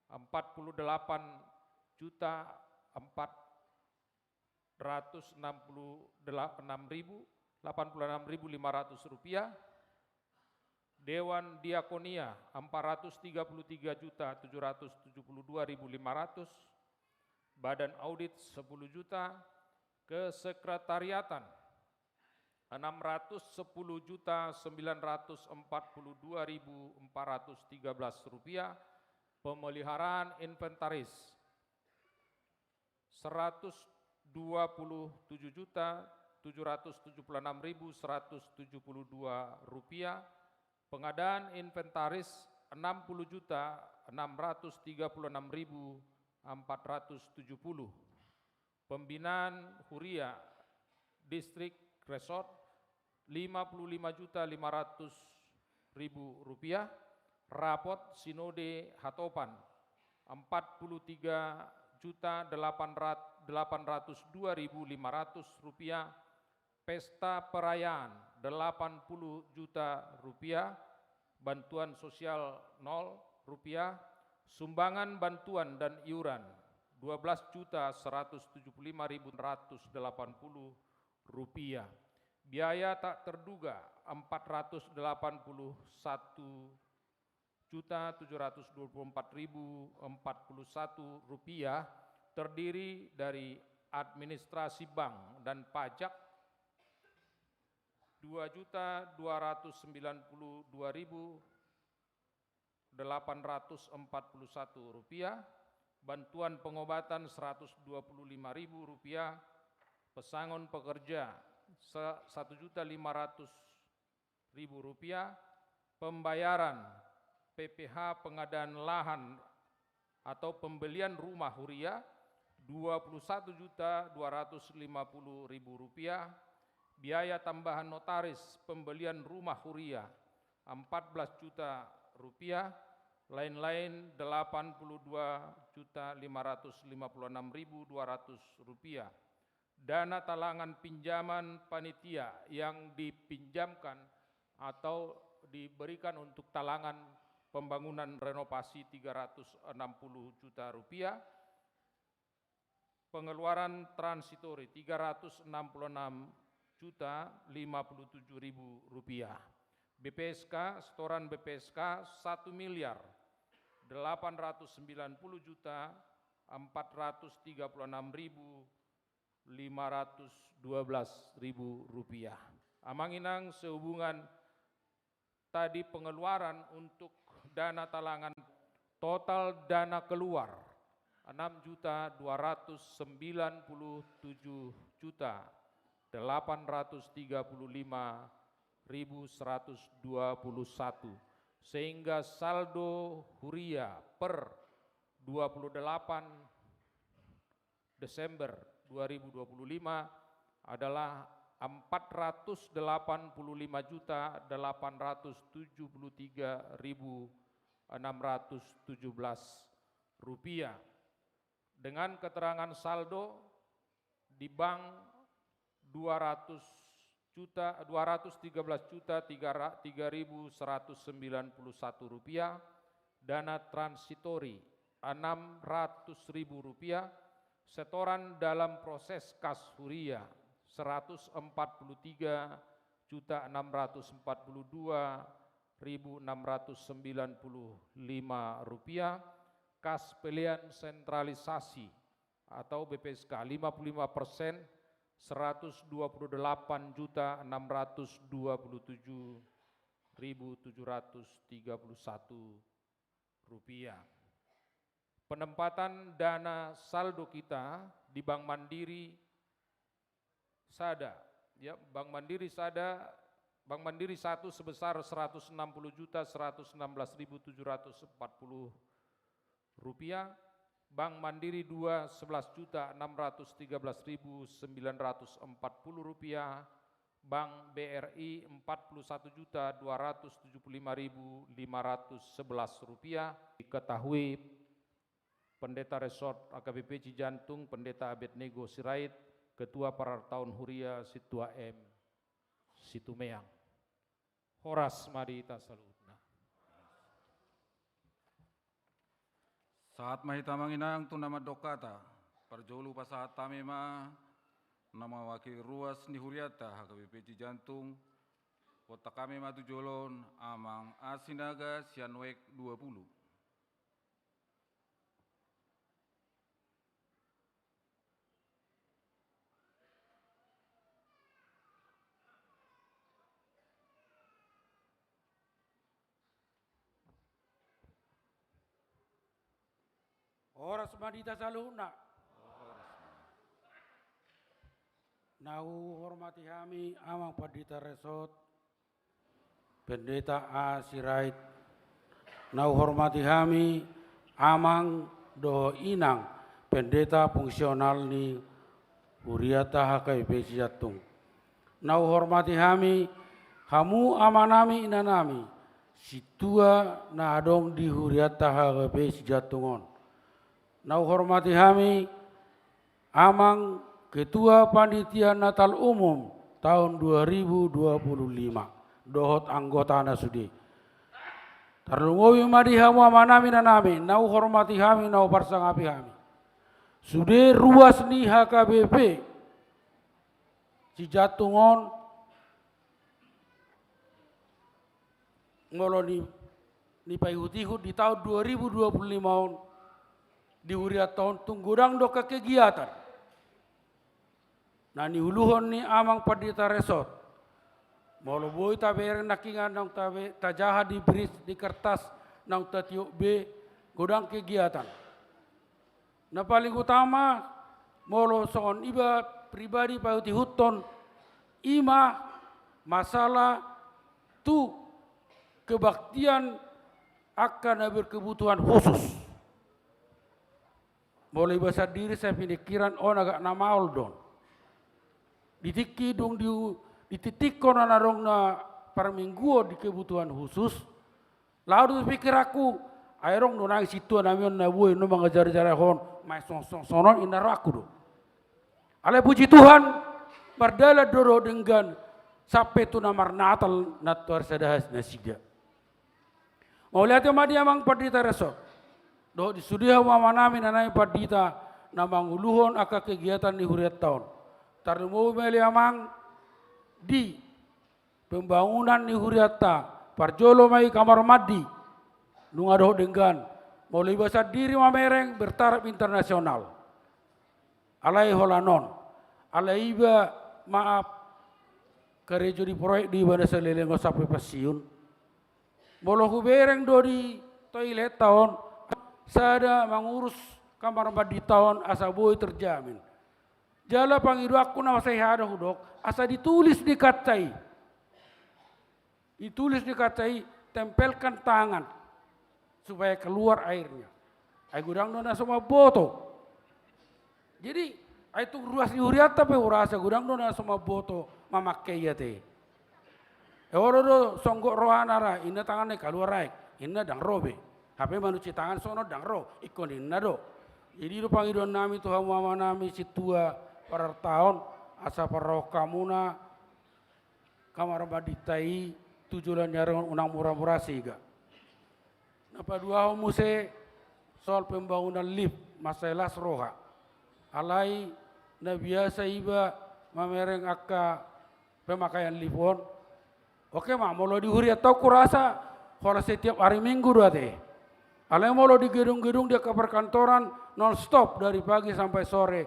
48.466.500 rupiah. Dewan Diakonia 433.772.500. Badan Audit 10 juta. Kesekretariatan 610.942.413 rupiah. Pemeliharaan inventaris 127.776.172 rupiah. Pengadaan inventaris 60.636.470. Pembinaan Huria Distrik Resort 55.500.000 rupiah. Rapot Sinode Hatopan 43.802.500 rupiah. Pesta Perayaan 80 juta rupiah. bantuan sosial 0 rupiah, sumbangan bantuan dan iuran 12.175.180 rupiah, biaya tak terduga 481.724.041 rupiah, terdiri dari administrasi bank dan pajak 2.292.841 rupiah, bantuan pengobatan 125.000 rupiah, pesangon pekerja 1.500.000 rupiah, pembayaran PPh pengadaan lahan atau pembelian rumah huria 21.250.000 rupiah, biaya tambahan notaris pembelian rumah huria 14 juta rupiah, lain-lain 82.556.200 rupiah. Dana talangan pinjaman panitia yang dipinjamkan atau diberikan untuk talangan pembangunan renovasi 360 juta rupiah, pengeluaran transitori 366.057.000 rupiah. BPSK, setoran BPSK 1.890.436.512 rupiah. Amanginang sehubungan tadi pengeluaran untuk dana talangan, total dana keluar 6.235.121, sehingga saldo huria per 28 Desember 2025 adalah 485.873.617 rupiah. Dengan keterangan saldo di bank 213.391 rupiah, dana transitori 600.000 rupiah, setoran dalam proses kas huria 144.642.695 rupiah, kas pilihan sentralisasi atau BPSK 55%, 128.627.731 rupiah. Penempatan dana saldo kita di Bank Mandiri Sada, ya, Bank Mandiri Sada, Bank Mandiri 1 sebesar 160.116.740 rupiah, Bank Mandiri 2 11.613.940 rupiah, Bank BRI 41.275.511 rupiah. Diketahui Pendeta Resort AKBP Cijantung, Pendeta Abednego Sirait, Ketua Para Tahun Huria Situa M Situmeang. Horas Madita Salutna. Saat mahita manginang tu nama dokata, parjolu pasahat tamema, nama wakil ruas ni huriata HKBP Cijantung, kota kami matu jolon, amang asinaga sianwek 20. Horas Madita Saluna. Nau hormati kami Amang Padita Resort, Pendeta A Sirait. Nau hormati kami Amang Do Inang, Pendeta Fungsional ni Huriata HKBP Cijantung. Nau hormati kami kamu amanami inanami situa na adong di Huriata HKBP Cijantungon. Nau hormati kami Amang Ketua Panitia Natal Umum tahun 2025, dohot anggota nasudi. Tarlungowi madihamu amanami nanami, nau hormati kami, nau parsangapi kami. Sudah ruas ni HKBP, Cijantungon, ngolo ni payhutihut di tahun 2025 di huriat tahun tunggudang doka kegiatan. Nah ni uluhon ni amang Padita Resort. Molo boy tabe nakingan nang tabe tajaha di bris di kertas nang tatiuk B godang kegiatan. Na paling utama molo songon iba pribadi pauti huton ima masalah tu kebaktian akan berkebutuhan khusus. Molo iba sadiri saya pikiran agak namaol don. Ditiki dong di titik kono narong na parmingguo di kebutuhan khusus. Lalu pikir aku, airong nunang situ namion na buay no mga jari-jari hon, may sonon inaraku do. Alay puji Tuhan, berdala doro dengan sampai tu namar natal natuar sadahas na sida. Mau lihat yang madi amang Padita Resort. Do di sudiha mama namin nanay Padita namang uluhon aka kegiatan di huriat tahun. Tarlumo meli amang di pembangunan ni Huriata, parjolo mai kamar mandi, nungado dengan mulai bahasa diri mamereng bertaraf internasional. Alai holanon, alai iba maaf kerejo di proyek di bana selelengo sampai pasiun. Molo hubereng do di toilet tahun, sada mengurus kamar mandi tahun asa boy terjamin. Jala pangidu aku nama saya ada hudok, asa ditulis di kacai. Ditulis di kacai, tempelkan tangan supaya keluar airnya. Ai gudang dona semua boto. Jadi itu ruas di Huriata pe urasa gudang dona semua boto mamakai ya teh. Oro do songgok rohanara, ina tangannya keluar air, ina dang robe. HP manusia tangan sono dang ro, ikon ina do. Jadi do pangidu nami Tuhan mama nami situa per tahun asa paroh kamuna kamar baditai tujuan nyaron unang murah-murah siga. Napa dua muse soal pembangunan lift masalah roha. Alai na biasa iba mamereng akka pemakaian lifton. Oke mak molo di huriat tau kurasa kalau setiap hari Minggu dua teh. Alai molo di gedung-gedung dia ke perkantoran non stop dari pagi sampai sore.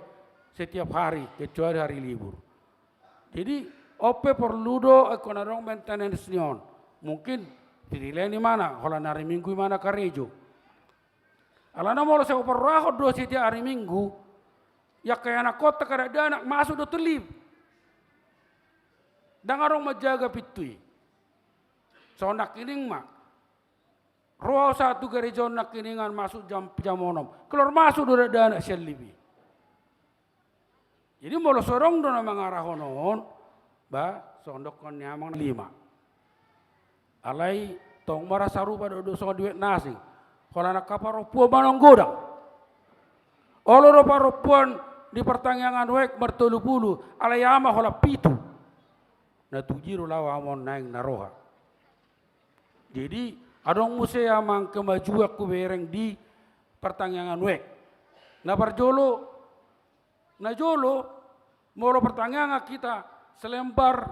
Setiap hari kecuali hari libur. Jadi ope perlu do ekonorong maintenance nion. Mungkin pilih di mana? Kalau hari Minggu mana karejo. Alana mau saya perahot do setiap hari Minggu. Ya kayak anak kota kada ada anak masuk do telip. Dangarong menjaga pitui. Sonak kining mak. Roh satu gereja nak kiningan masuk jam onom. Keluar masuk do ada anak selibi. Jadi molo sorong dona mangarahonon, sondok kon nyamang 5. Alai tong marasa rupa do so duit nasi. Kalau nak kaparo puan manong godang. Olo ro paropuan di pertanyaan wek bertulu-pulu, alai ama hola pitu. Na tujiru lawa amon naing naroha. Jadi adong muse amang kemajuan ku bereng di pertanyaan wek. Na barjolo na jolo, molo pertanyaan kita selembar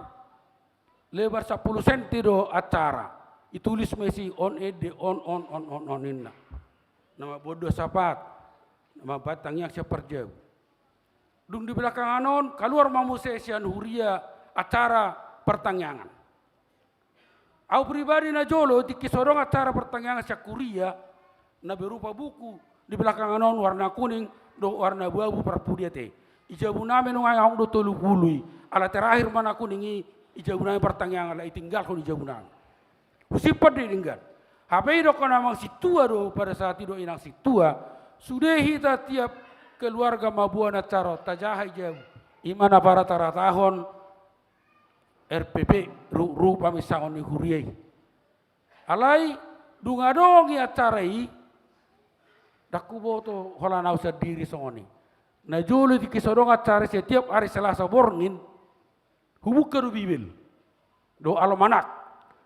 lebar 10 cm do acara. Itulis mesi on inna. Nama bodoh sapat, nama batangnya seperjau. Dung di belakang anon, keluar mamu sesian huria acara pertanyaan. Aku pribadi na jolo, dikisorong acara pertanyaan syakuria, na berupa buku, di belakang anon warna kuning, do warna abu-abu perpudia teh. Ijabu namin nung ayahong do tolu pului. Ala terakhir mana kuningi ijabu namin pertanyaan ala itinggal ko ijabu namin. Usipat ditinggal. HP do ko namang situa do pada saat itu inang situa. Sudah kita tiap keluarga mabuan acara tajaha ijabu. Imana para taratahon RPP ru pamisangon ni huriai. Alai dungadongi acarai daku boto hola nausa diri songoni. Na jolo di kisodong acara setiap hari Selasa borngin hubukka do Bibel. Do almanak.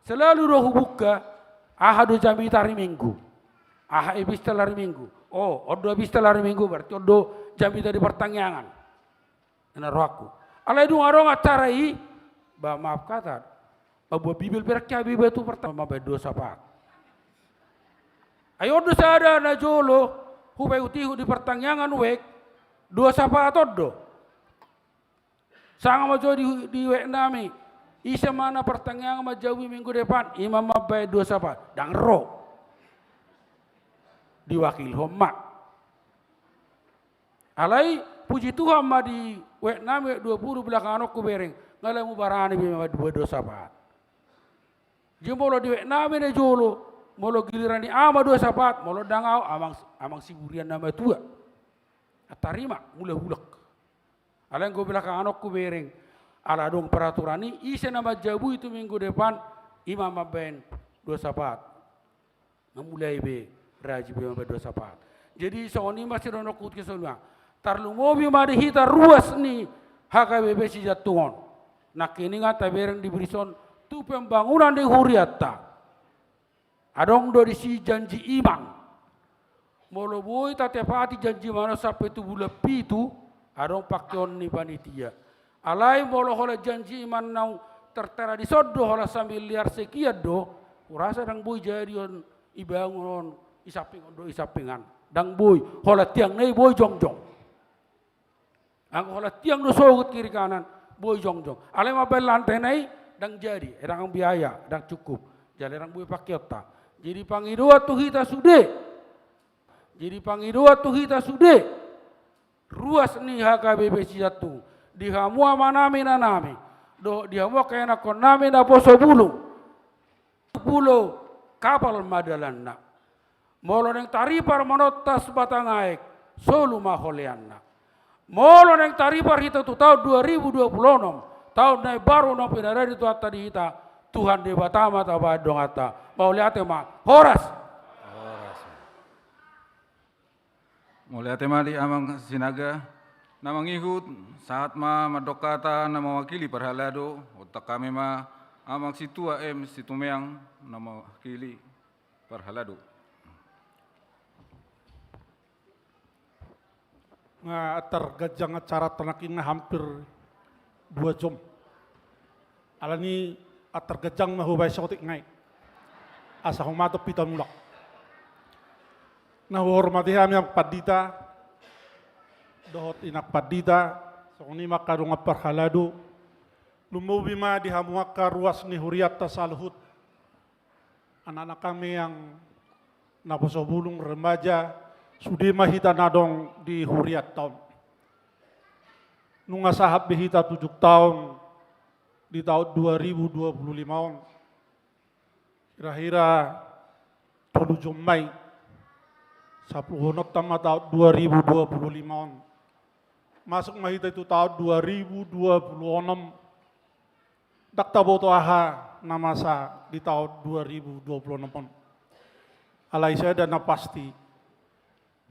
Selalu do hubukka aha do jam ita hari minggu, aha ibistal hari minggu, oh odo ibistal hari minggu berarti odo jam ita di pertanyaan, ina rohku. Alai dung arong acara i, bah maaf kata, bahwa Bibel berkah Bibel itu pertama dosa pak. Ayo do sada na jolo, hubai utihu di pertanyaan wek, dosa pak atau do. Sangat majo di wek nami, isa mana pertanyaan majawi minggu depan, imam mabai dosa pak, dang ro. Diwakil homma. Alai puji Tuhan ma di wek nami 20 belakang anakku bereng, ngalai mu barani bima dua dosa pak. Jempolo di wek nami ne jolo, molo giliran di ama dosa pak, molo dangau amang siburian nama tua. Atarima mulai hulak. Alai go belakang anakku bereng, ala dong peraturan ini, isa nama jabu itu minggu depan, imam maben dosa pak. Namulai be raji be maben dosa pak. Jadi soni masih donok kut kesolua. Tarlungobi mari hita ruas ni HKBP si jatuhon. Nak ini ngata bereng diberi son tu pembangunan di Huriatta. Adong do di si janji imam. Molo boy tatepati janji mana sampai tu bulan pitu. Adong pakion ni panitia. Alai molo hola janji iman nau tertera di sodo hola sambil liar sekian do. Urasa dang boy jadi on ibangun isapingan. Dang boy hola tiang nei boy jongjong. Ang hola tiang do sogut kiri kanan boy jongjong. Alai mabel lantai nei dang jadi. Edang biaya dang cukup. Jadi dang boy pakiota. Jadi pangidua tu kita sude. Jadi pangidua tu kita sude. Ruas ni HKBP Sijatu dihamua manami nanami do dihamua kena konami na poso bulu kapal madalanna molo neng taripar monotas batangaek solu maholeanna molo neng taripar hita tu tahun 2026 tahun nai baru no pinarari tu atta di hita Tuhan di batama ta badong atta mau lihat ma horas Mulai temali amang sinaga, namang ihut saat ma madokata na mewakili perhalado, otak kami ma amang situa situmeang na mewakili perhalado. Nga tergajang acara tanakin na hampir 2 jam. Alani at tergajang mahubay sa kutik ngay. Asa humato pitan mulak. Nahormati kami ang padita, dohot inak padita, so ni makarunga perhalado, lumubi ma di hamuaka ruas ni Huriatta Salhut. Anak-anak kami yang naposobulong remaja, sudi mahita nadong di Huriatta. Nung asahap bihita 7 tahun, di tahun 2025, kira-kira 7 Mei, 10 tama tahun 2025. Masuk mahita itu tahun 2026. Dakta boto aha namasa di tahun 2026. Alai saya dan pasti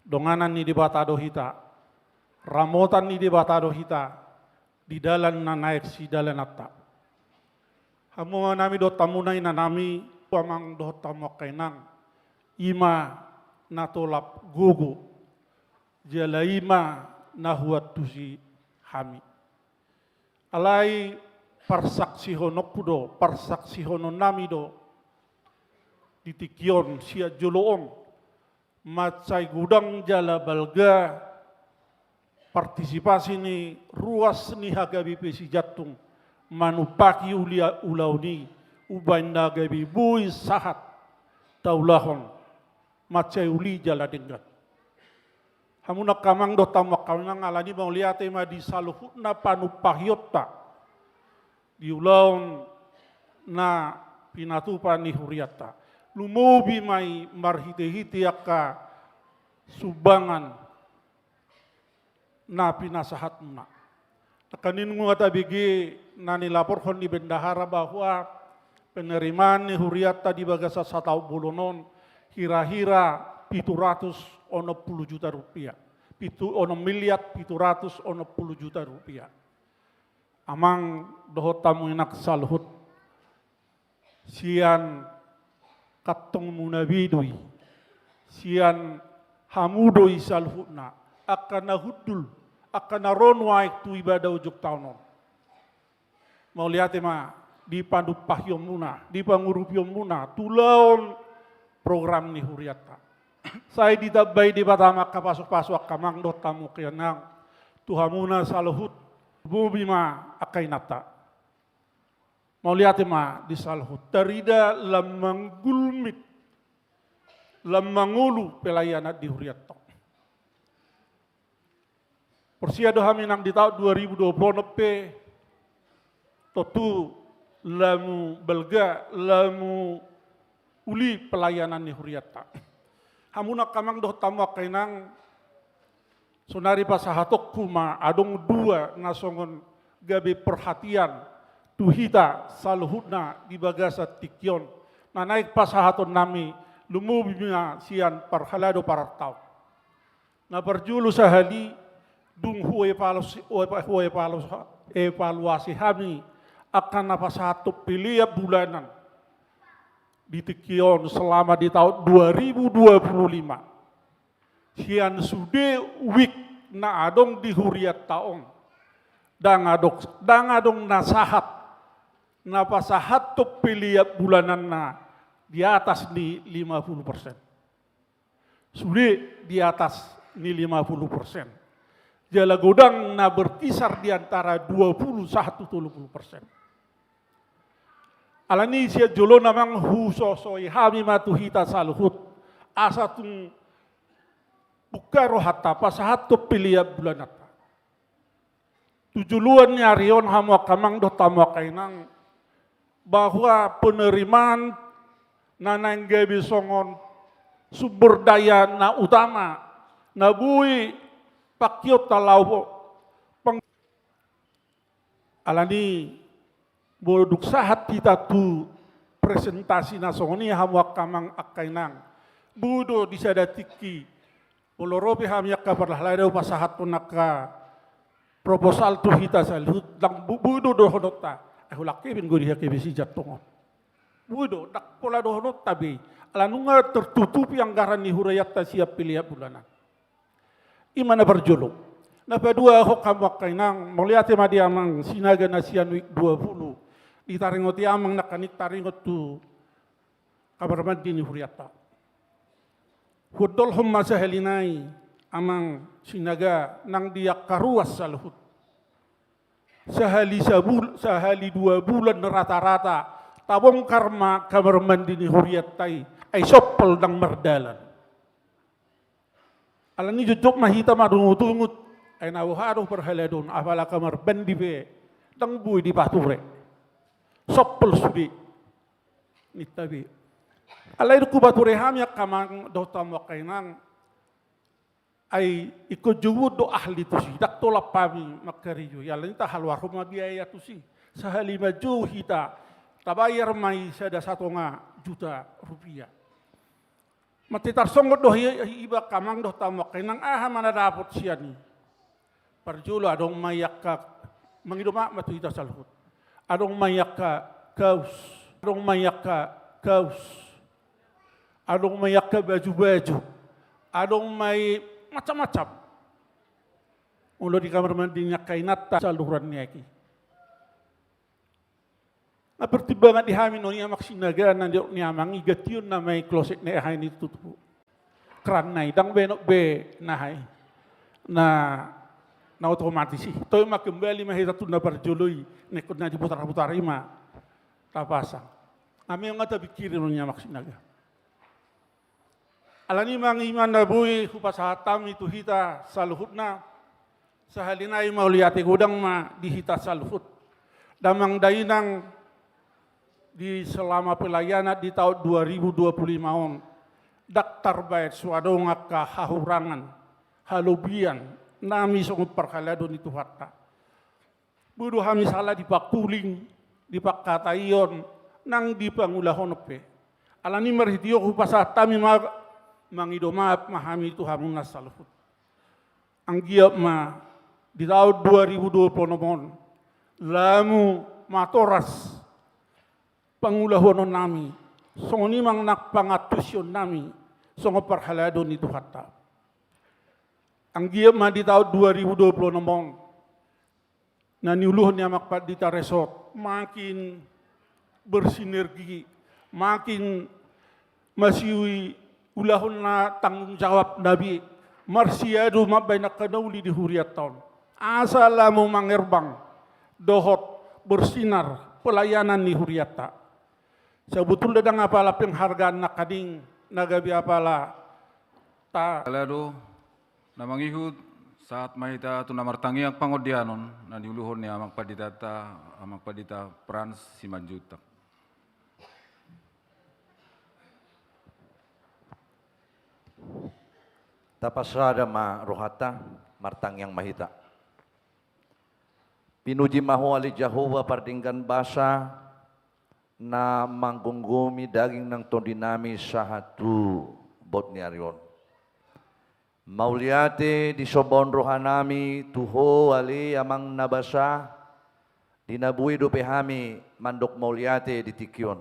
donganan ni di batado hita. Ramotan ni di batado hita. Di dalan na naik si dalan atta. Hamu nami do tamunay na nami pamang do tamu kainang. Ima natolap gugu jalaima nahuat tusi hami alai parsaksi honok pudo parsaksi hono nami do ditikion sia joloong macai gudang jala balga partisipasi ni ruas ni HKBP Sijatung manupaki ulauni ubain nagabi bui sahat taulahon macai uli jala denggat. Hamunak kamang do tamak kamang alani mau lihat ma di saluhut na panupahiota di ulaun na pinatupa ni Huriatta. Lumubi mai marhite-hite akka subangan na pinasahat na. Kanin nga tabigi na nilaporhon ni bendahara bahwa penerimaan ni Huriatta di bagasa sa tao bulonon kira-kira 760 juta rupiah. 1,760 juta rupiah. Amang dohot tamu inak salhut sian katong munabidui sian hamudoi salhutna akan nahudul akan naron waik tu ibadah ujuk tahun. Mau lihat ma di pandu pahyom muna, di pangurupiom muna, tulaon program ni huriata. Saya ditabai di batama kapasok-pasok kamang do tamu kianang tuhamuna salhut bubima akainata. Mau lihat ma di salhut tarida lamang gulmit lamangulu pelayanan di huriata. Persiado haminang di tahun 2020 nepe totu lamu belga lamu uli pelayanan ni huriata. Hamuna kamang doh tamu kainang sonari pasahatok kuma adong dua nasongon gabe perhatian tuhita saluhutna di bagasa tikyon na naik pasahaton nami lumubimia sian parhalado paratau. Na perjulu sahali dung evaluasi kami akan apa satu pilihan bulanan di Tikion selama di tahun 2025. Sian sude week na adong di huriat taong dang adong nasahat na pasahat to pilihan bulanan na di atas ni 50%. Sude di atas ni 50%. Jala godang na berkisar di antara 21-30%. Alani sia jolo namang husosoi hami matuhita saluhut asa tung bukaro hatta pasahat to pilihan bulanata. Tujuluan ni arion hamo kamang do tamu kainang bahwa penerimaan na nanggabi songon sumber daya na utama na bui pakyot talau alani boduk sahat kita tu presentasi nasoni hamwak kamang akainang budo disadatiki polorobi hamyak kaparlah laidau pasahat punaka proposal tu hita salut dang budo dohodota ahulak kebin gudi hakebisi jatongon budo dak pola dohodot tabi alanunga tertutupi anggaran ni hurayat ta siap pilihan bulanan. Imana berjuluk. Na kedua hokam kainang melihat ma dia mang sinaga nasian week 20 ditaringoti amang nakanik taringot tu kabar mandi ni huriata. Hudol humma sahelinai amang sinaga nang dia karuas saluhut. Sehali 2 bulan rata-rata tabong karma kabar mandi ni huriatai ay soppel dang merdalan. Alani jujok mahita madungut-ungut ay nawahado perhaladon apala kamar bendi be dang bui di bature soppel sudi nitabi alai ku bature hamya kamang dotam wakainang ay ikut juwud do ahli tu si dak tolap pami makariyo yalani ta halwarhum biaya tu si sahali maju hita tabayar mai sada 1 juta rupiah. Matitar songot doh iba kamang doh tamu kainang mana dapat siani. Perjulo adong mayakka mangidoma matu ita salhut. Adong mayakka kaus. Adong mayakka kaus. Adong mayakka baju-baju. Adong may macam-macam. Ulo di kamar mandi kainata saluran niaki. Pertimbangan di hamin oni amak sinaga nanti ni amang igatiun na may closet na hay ni tutu. Kran na idang benok be na hay na otomatis sih. Toy makembali mahita tu na perjului nekod na diputar-putar ima tapasang. Ami ang tabikirin oni amak sinaga. Alani mang iman na bui hupasahatam itu hita saluhut na sahalinay mauliati gudang ma dihita saluhut. Damang dainang di selama pelayanan di tahun 2025 on daktar baik suadong ka hahurangan halubian nami sungut perkaladon itu hatta budu hami salah di pakuling di pakatayon nang di pangulahonope alani merhitio kupasa tami mangidoma mahami itu hamun nasalhut anggiap ma di tahun 2020 on lamu matoras pangulahonon nami Songoni mang nakpangatusyon nami, songo parhalado ni Tuhata. Ang giyama di tahun 2020 namong, na niuluhan niya Makpadita Resort, makin bersinergi, makin masiwi ulahon na tanggung jawab nabi, marsiado mabay na kanauli di huriat taon. Asala mo mangerbang, dohot, bersinar, pelayanan ni huriata. Sebetulnya dang apala penghargaan na kading nagabi apala ta Alado na mangihud saat mahita tu namartangi ang pangodianon na niuluhon ni amang padita Franz Simanjutak. Tapasada ma rohata martang yang mahita. Pinuji mahu ali Jehovah pardinggan basa na manggunggumi daging ng tondinami sa hatu bot ni Arion. Mauliate di sobon rohanami tuho ali amang nabasa dinabuhi do pehami mandok mauliate di tikyon.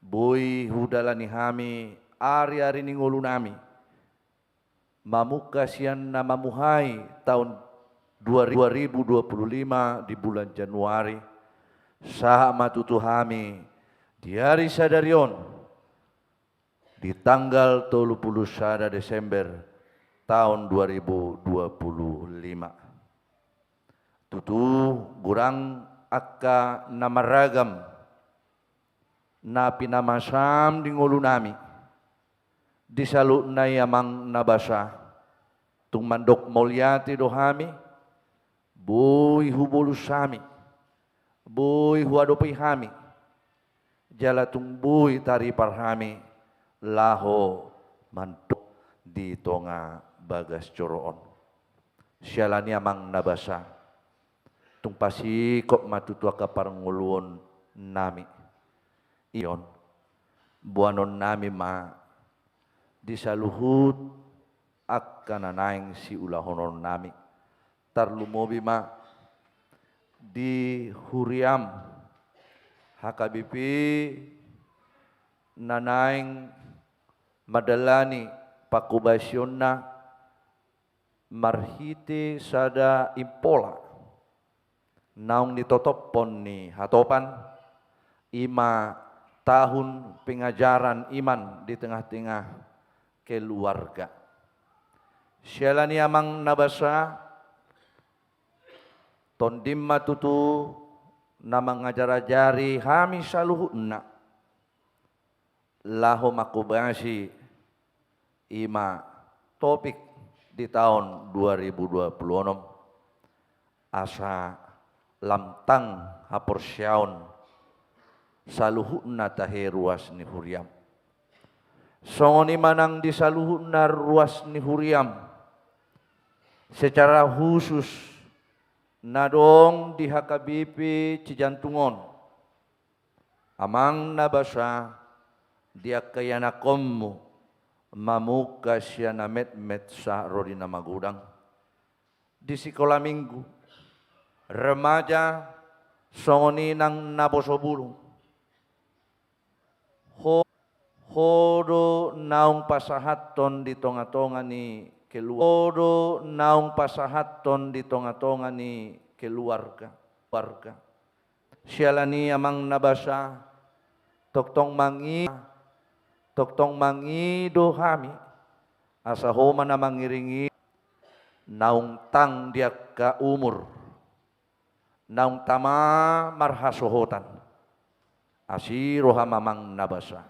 Boy hudala ni hami ari-ari ni ngulu nami. Mamuka siyan na mamuhay tahun 2025 di bulan Januari. Saha matutuhami di hari sadarion di tanggal 31 Desember tahun 2025. Tutu gurang akka namaragam na pinamasam di ngulu nami di salu na yamang nabasa tung mandok molyati dohami buy hubulusami buy huadopi hami jalatung buy tari parhami laho mantuk di tonga bagas coroon sialani amang nabasa tung pasikop matutua ka paranguluon nami iyon buanon nami ma disaluhut akka nanaing si ulahonon nami tarlumobi ma di huriam HKBP nanaing madalani pakubasyon na marhiti sada impola naung nitotopon ni hatopan 5 tahun pengajaran iman di tengah-tengah keluarga. Siala ni amang nabasa tondim matutu na mangajarajari hami saluhuna laho makubasi 5 topik di tahun 2026 asa lamtang haporsyaon saluhuna tahe ruas ni huriam songoni manang di saluhuna ruas ni huriam secara khusus nadong di HKBP Cijantungon amang nabasa dia kayanakommu mamuka siya na met sa rodi na magudang di sekolah minggu remaja songoni nang nabosobulong hodo naung pasahaton di tonga-tonga ni keluarga naung pasahaton di tonga-tonga ni keluarga sialani amang nabasa toktong mangi dohami asa homa na mangiringi naung tang dia ka umur naung tama marhasohotan asiro hamamang nabasa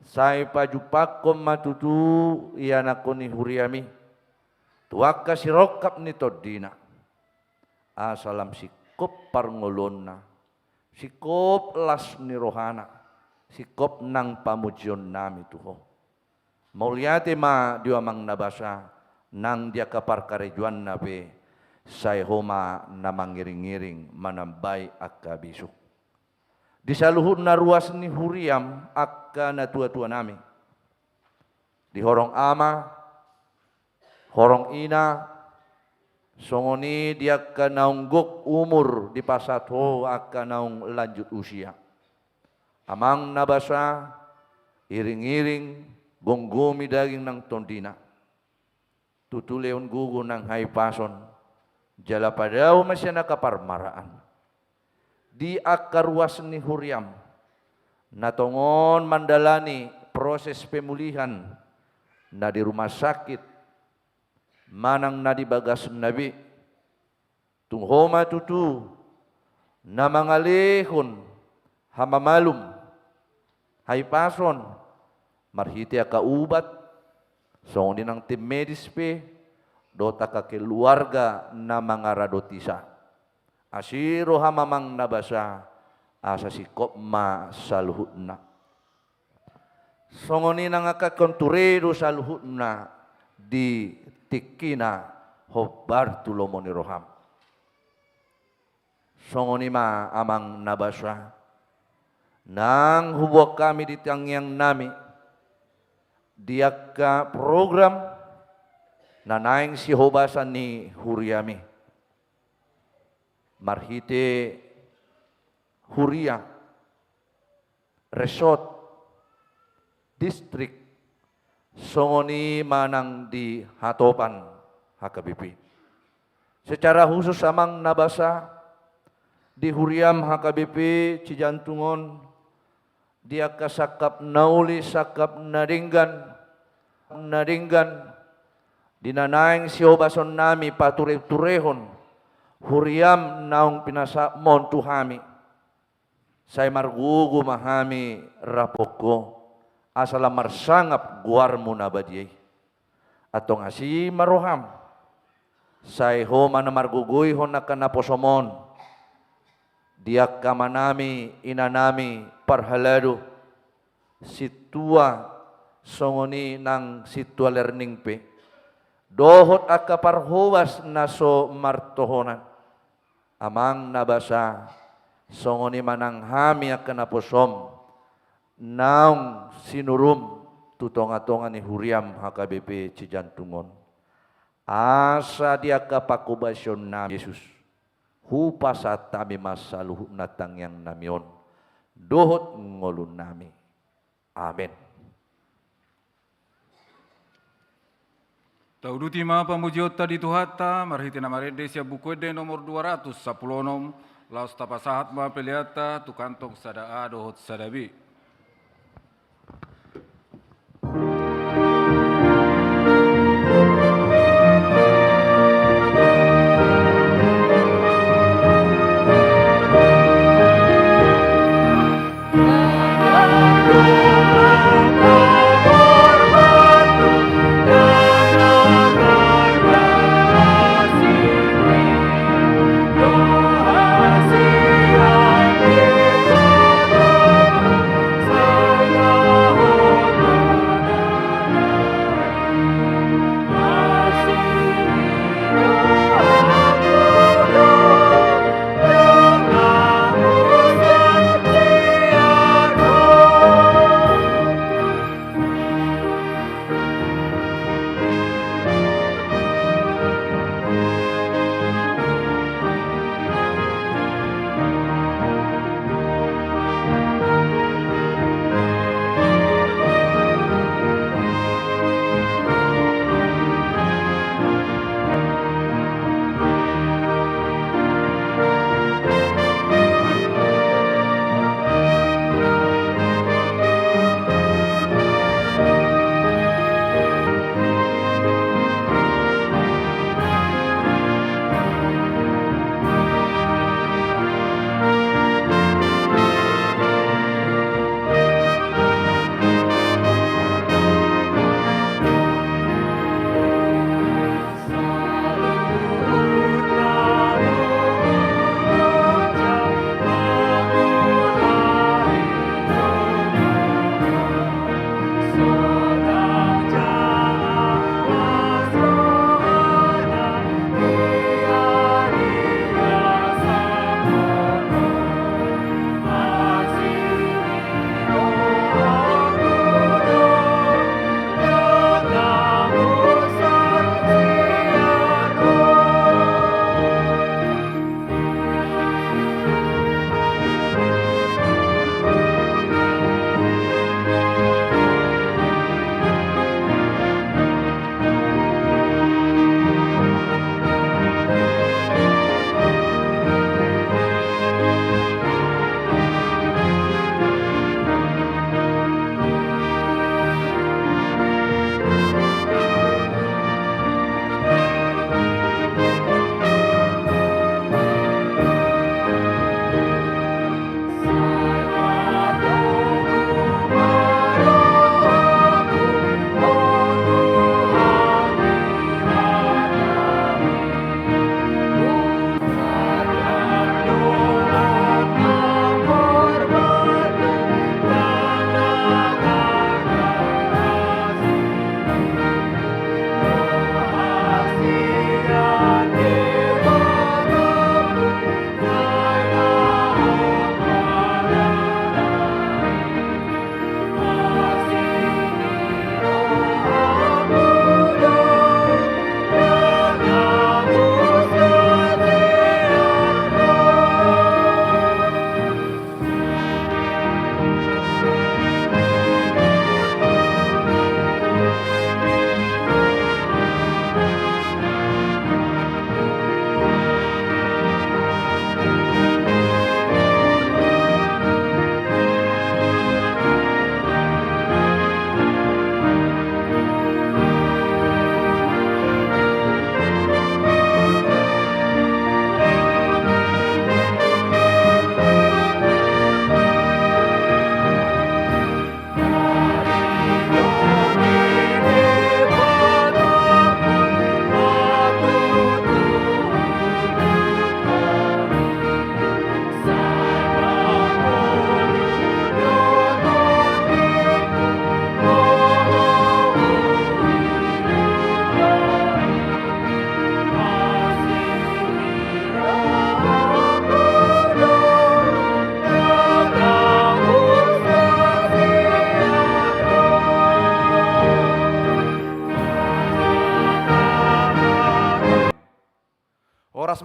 sai pajupakom matutu iyanakon ni huriami tuwaka sirokap ni todina asalam sikop parngolonna sikop las ni rohana sikop nang pamujyon nami tuho mauliate ma diwamang nabasa nang dia kaparkarejuan nabe sai homa na mangiring-iring manambay akabisuk di saluhut na ruas ni huriam akka na tua-tua nami di horong ama horong ina songoni dia ka naunggok umur di pasat ho akka naung lanjut usia amang nabasa, iring-iring, gonggumi daging ng tondina. Tutuleon gugo ng haipason, jala padaw masya nakaparmaraan. Di akaruas ni Huriam, natongon mandalani proses pemulihan na di rumah sakit, manang na di bagas nabi, tunghoma tutu, na mga lehon, hamamalum, haipason, marhiti akaubat, so din ang tim medis pe, dota ka keluarga na mga radotisa. Asiro hamamang nabasa, asa si kopma sa luhut na. Songoni na nga kakonturedo sa luhut na, di tikina ho Bartulomo ni Roham. Songoni ma amang nabasa, nang hubok kami di tiangyang nami, diak ka program na naing si hobasan ni Huriami. Marhite Huria Resort District songoni manang di Hatopan HKBP. Secara khusus amang nabasa di Huriam HKBP Cijantungon dia kasakap nauli sakap naringgan dinanaing si obason nami pature-turehon Huriam naong pinasa montu hami. Say margugu mahami rapoko. Asala marsangap guar mo na badiyay. Atong asi maroham. Say ho man marguguy ho na kanaposomon. Diak kamanami inanami parhalado. Situa songoni ng situa learning pe. Dohot akaparhuwas na so martohonan. Amang nabasa, songoni manang hami akanaposom, naong sinurum tutonga-tonga ni Huriam HKBP Cijantungon. Asa dia kapakubasyon na Yesus. Hupasa tami masaluh natang yang namion. Dohot ngolun nami. Amen. Tauduti ma pamujiota di Tuhata, marhiti na marede siya bukwede nomor 216, laos tapasahat ma peliata, tukantong sada adohot sadabi.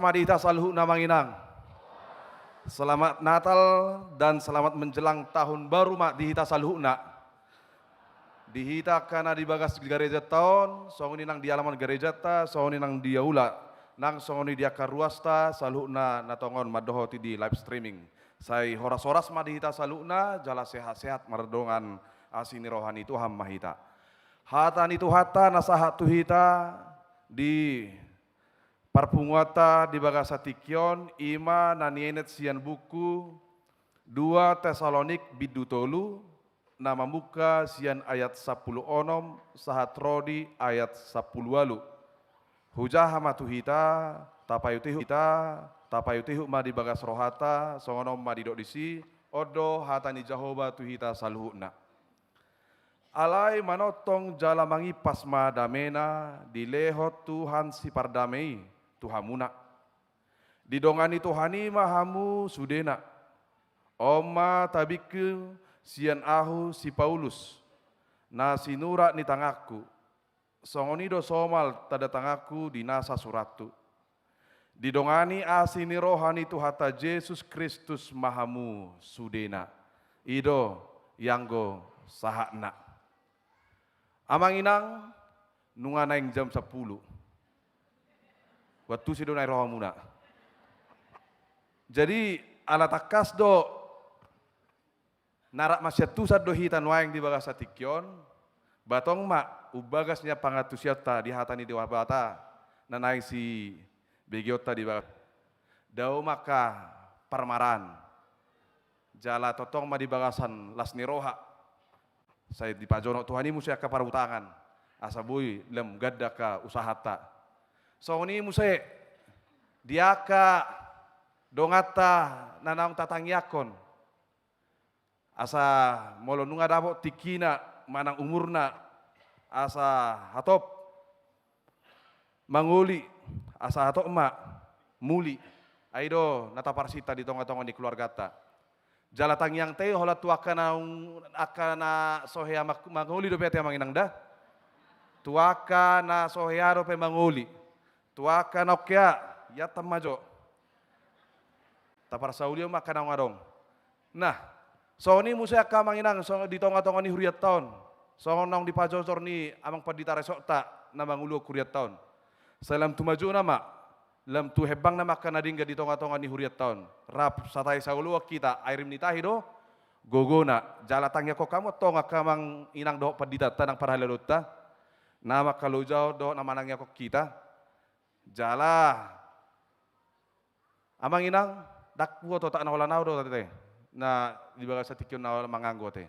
madita saluhuna manginang. Selamat Natal dan selamat menjelang tahun baru mak dihita saluhuna. Dihita kana di bagas gereja tahun, songoni nang di alaman gereja ta, songoni nang dia ula, nang songoni dia karuasta saluhuna natongon madohoti di live streaming. Saya horas-horas ma dihita saluhuna, jala sehat-sehat mardongan asini rohani Tuhan mahita. Hatan itu hata nasahat tuhita di Parpunguata di bagasa tikion, ima nanienet sian buku, 2 Tesalonik bidutolu, nama muka sian ayat 10 onom, sahat rodi ayat 10 walu. Hujah hamatuhita, tapayutihu kita, tapayutihu ma di bagas rohata, songonom ma di disi, odo hatani Jahoba tuhita saluhuna. Alai manotong jalamangi pasma damena, dilehot Tuhan si pardamei, Tuhamuna. Didongani Tuhani mahamu sudena. Oma tabiku sian ahu si Paulus. Na sinura ni tangaku. Songonido somal tada tangaku di nasa suratu. Didongani asini rohani Tuhata Yesus Kristus mahamu sudena. Ido yanggo sahakna. Amang inang nunganaing jam 10. Waktu si donai roh muna. Jadi ala takas do narak masyatu sad do hitan waeng di bagasa tikion, batong mak ubagasnya pangatusiata di hatani dewa bata, nanai si begiota di bagas. Dau maka parmaran, jala totong ma di bagasan lasni roha. Saya di pajono Tuhani musia ka parutangan, asabui lem gadda ka usahata. Songoni muse diaka dongata nanaung tatangyakon asa molo nunga dabo tikina manang umurna asa hatop manguli asa hatop emak muli aido nata parsita di tonga-tonga di keluarga ta jala tangyang teh hola tuaka akana sohea manguli do pete manginang da tuaka na sohea do pe manguli tuaka nokya ya tamajo tapar saulio makan ngadong. Nah, soni musia ka manginang so di tonga-tonga ni huriat taun. Sonong di pajosor ni amang padita resok ta na mangulu huriat taun. Salam tumaju nama lam tu hebang nama kana dingga di tonga-tonga ni huriat taun. Rap satai saulu kita airim ni tahido gogona jala tangya ko kamu tonga kamang inang do padita tanang parhalelota. Nama kalau jauh do nama nangya ko kita. Jala amang inang dakwo to tak nawalanau do tete na di bagasa tikion nawal manganggo te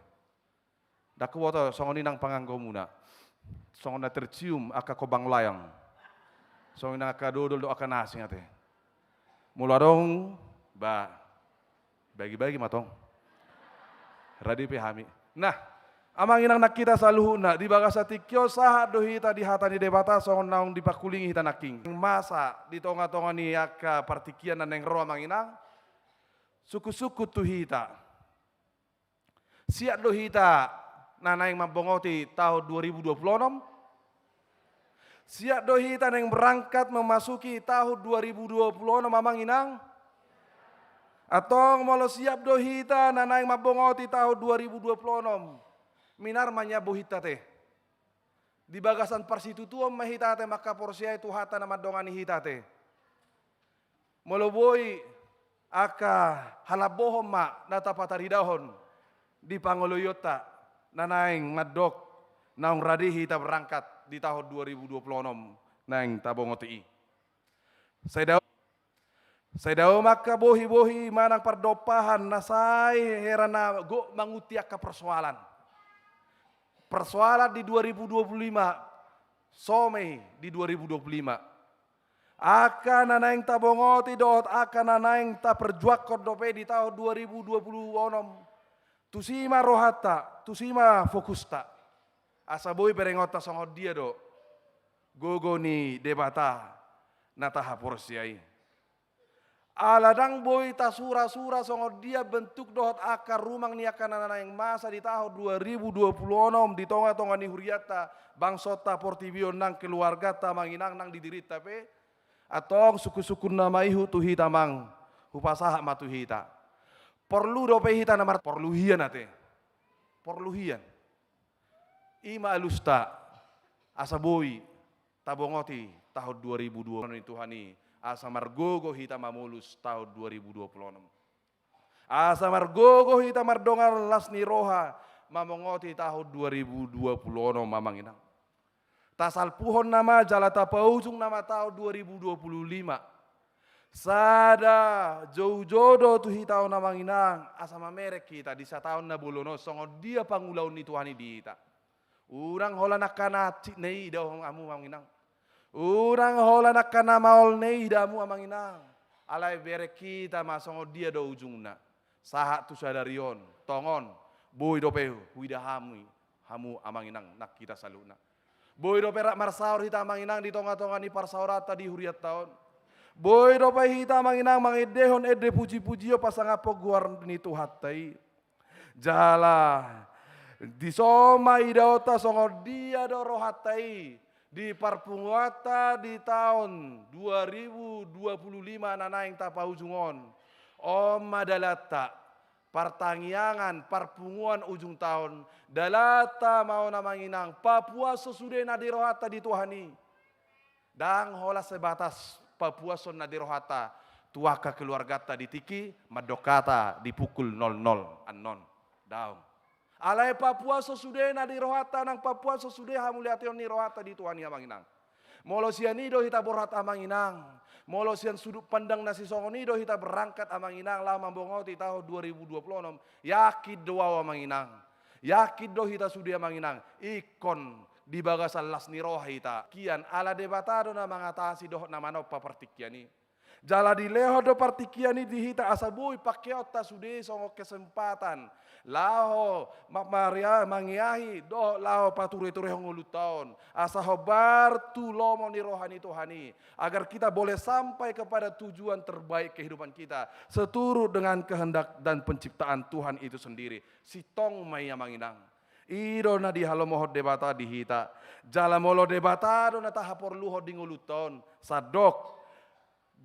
dakwo to songon inang panganggo muna songon na tercium aka kobang layang songon na aka dodol do aka nasing ate mula dong ba bagi-bagi matong radi pehami nah amang inang nakita saluhuna di bagasa tikyo sahat dohita di hatani debata songon naung dipakulingi hita naking masa di tonga-tonga ni aka partikian naneng roh amang inang suku-suku tuhita siat dohita nanaing mabongoti tahun 2026 siat dohita neng berangkat memasuki tahun 2026 amang inang atong molo siap dohita nanaing mabongoti tahun 2026 minar manya bohita teh. Di bagasan parsitu tuom mahita teh maka porsia itu hata nama dongani hita teh. Moloboi aka halabohom ma nata pataridahon di pangoloyota nanaing madok naung radi hita berangkat di tahun 2026 naing tabongoti. Saya daw maka bohi-bohi manang pardopahan nasai herana go mangutiak ka persoalan. Persoalan di 2025, some di 2025. Akan nanaing tabongoti dot, akan nanaing ta perjuak dope di tahun 2020 onom. Tusima rohata, tusima fokusta. Asa boy berengota songod dia do. Gogo ni debata nata haporsiai. Aladang boy tasura-sura songod dia bentuk dohot akar rumang ni akan nanaing masa di tahun 2026 di tonga-tonga ni huriata bangsota portibio nang keluarga ta manginang nang didirita pe atong suku-suku nama ihu tu hita mang hupasaha matu hita. Perlu dope hita namar perluhian ate. Perluhian. Ima alusta asaboi tabongoti tahun 2020 ini Tuhani asa margogo hita mamulus tahun 2026. Asa margogo hita mardongar lasni roha mamongoti tahun 2020 mamanginang. Tasal puhon nama jalata paujung nama tahun 2025. Sada jauh jodoh tu hitau namanginang asa mamerek kita di tahun na bulono songo dia pangulaun ni Tuhani di hita. Urang hola nakana nei daw amu mamanginang. Urang hola nakana maol nei damu amanginang. Alai berek kita masongo dia do ujungna. Saha tu sadarion, tongon, boy do pehu, huida hamu amanginang nak kita saluna. Boy do perak marsaur hita amanginang di tonga-tonga ni parsaurata di huriat tahun. Boy do pe hita amanginang mangedehon ede puji-pujio pasangapo guar ni tuhatai. Jala di soma idaota songo dia do rohatai. Di parpunguata di tahun 2025 nanaing tapaujungon. Om madalata pertangiangan parpunguan ujung tahun dalata mau namanginang Papua sesudah nadirohata di Tuhani. Dang hola sebatas Papua son nadirohata tuaka keluargata di tiki madokata di pukul 00 anon daung. Alai Papua sesudah nadirohata nang Papua sesudah hamuliation ni rohata di Tuhani amanginang. Molosianido hita borhat amanginang. Molosian sudut pandang nasi songonido hita berangkat amanginang lama bongoti tahun 2026. Yakid doa amanginang. Yakid do hita sudia amanginang. Ikon di bagasan lasni roh hita. Kian ala debatado na mengatasi doh nama no papartikiani. Jala di leho do partikiani di hita asabui pakeota sude songo kesempatan. Laho maria mangiahi do laho pature-ture ngulu tahun. Asa hobar tu lomo ni rohani Tuhani agar kita boleh sampai kepada tujuan terbaik kehidupan kita seturut dengan kehendak dan penciptaan Tuhan itu sendiri. Sitong maya manginang. Iro na di halomoho debata di hita. Jala molo debata do na tahapor luho di ngulu tahun. Sadok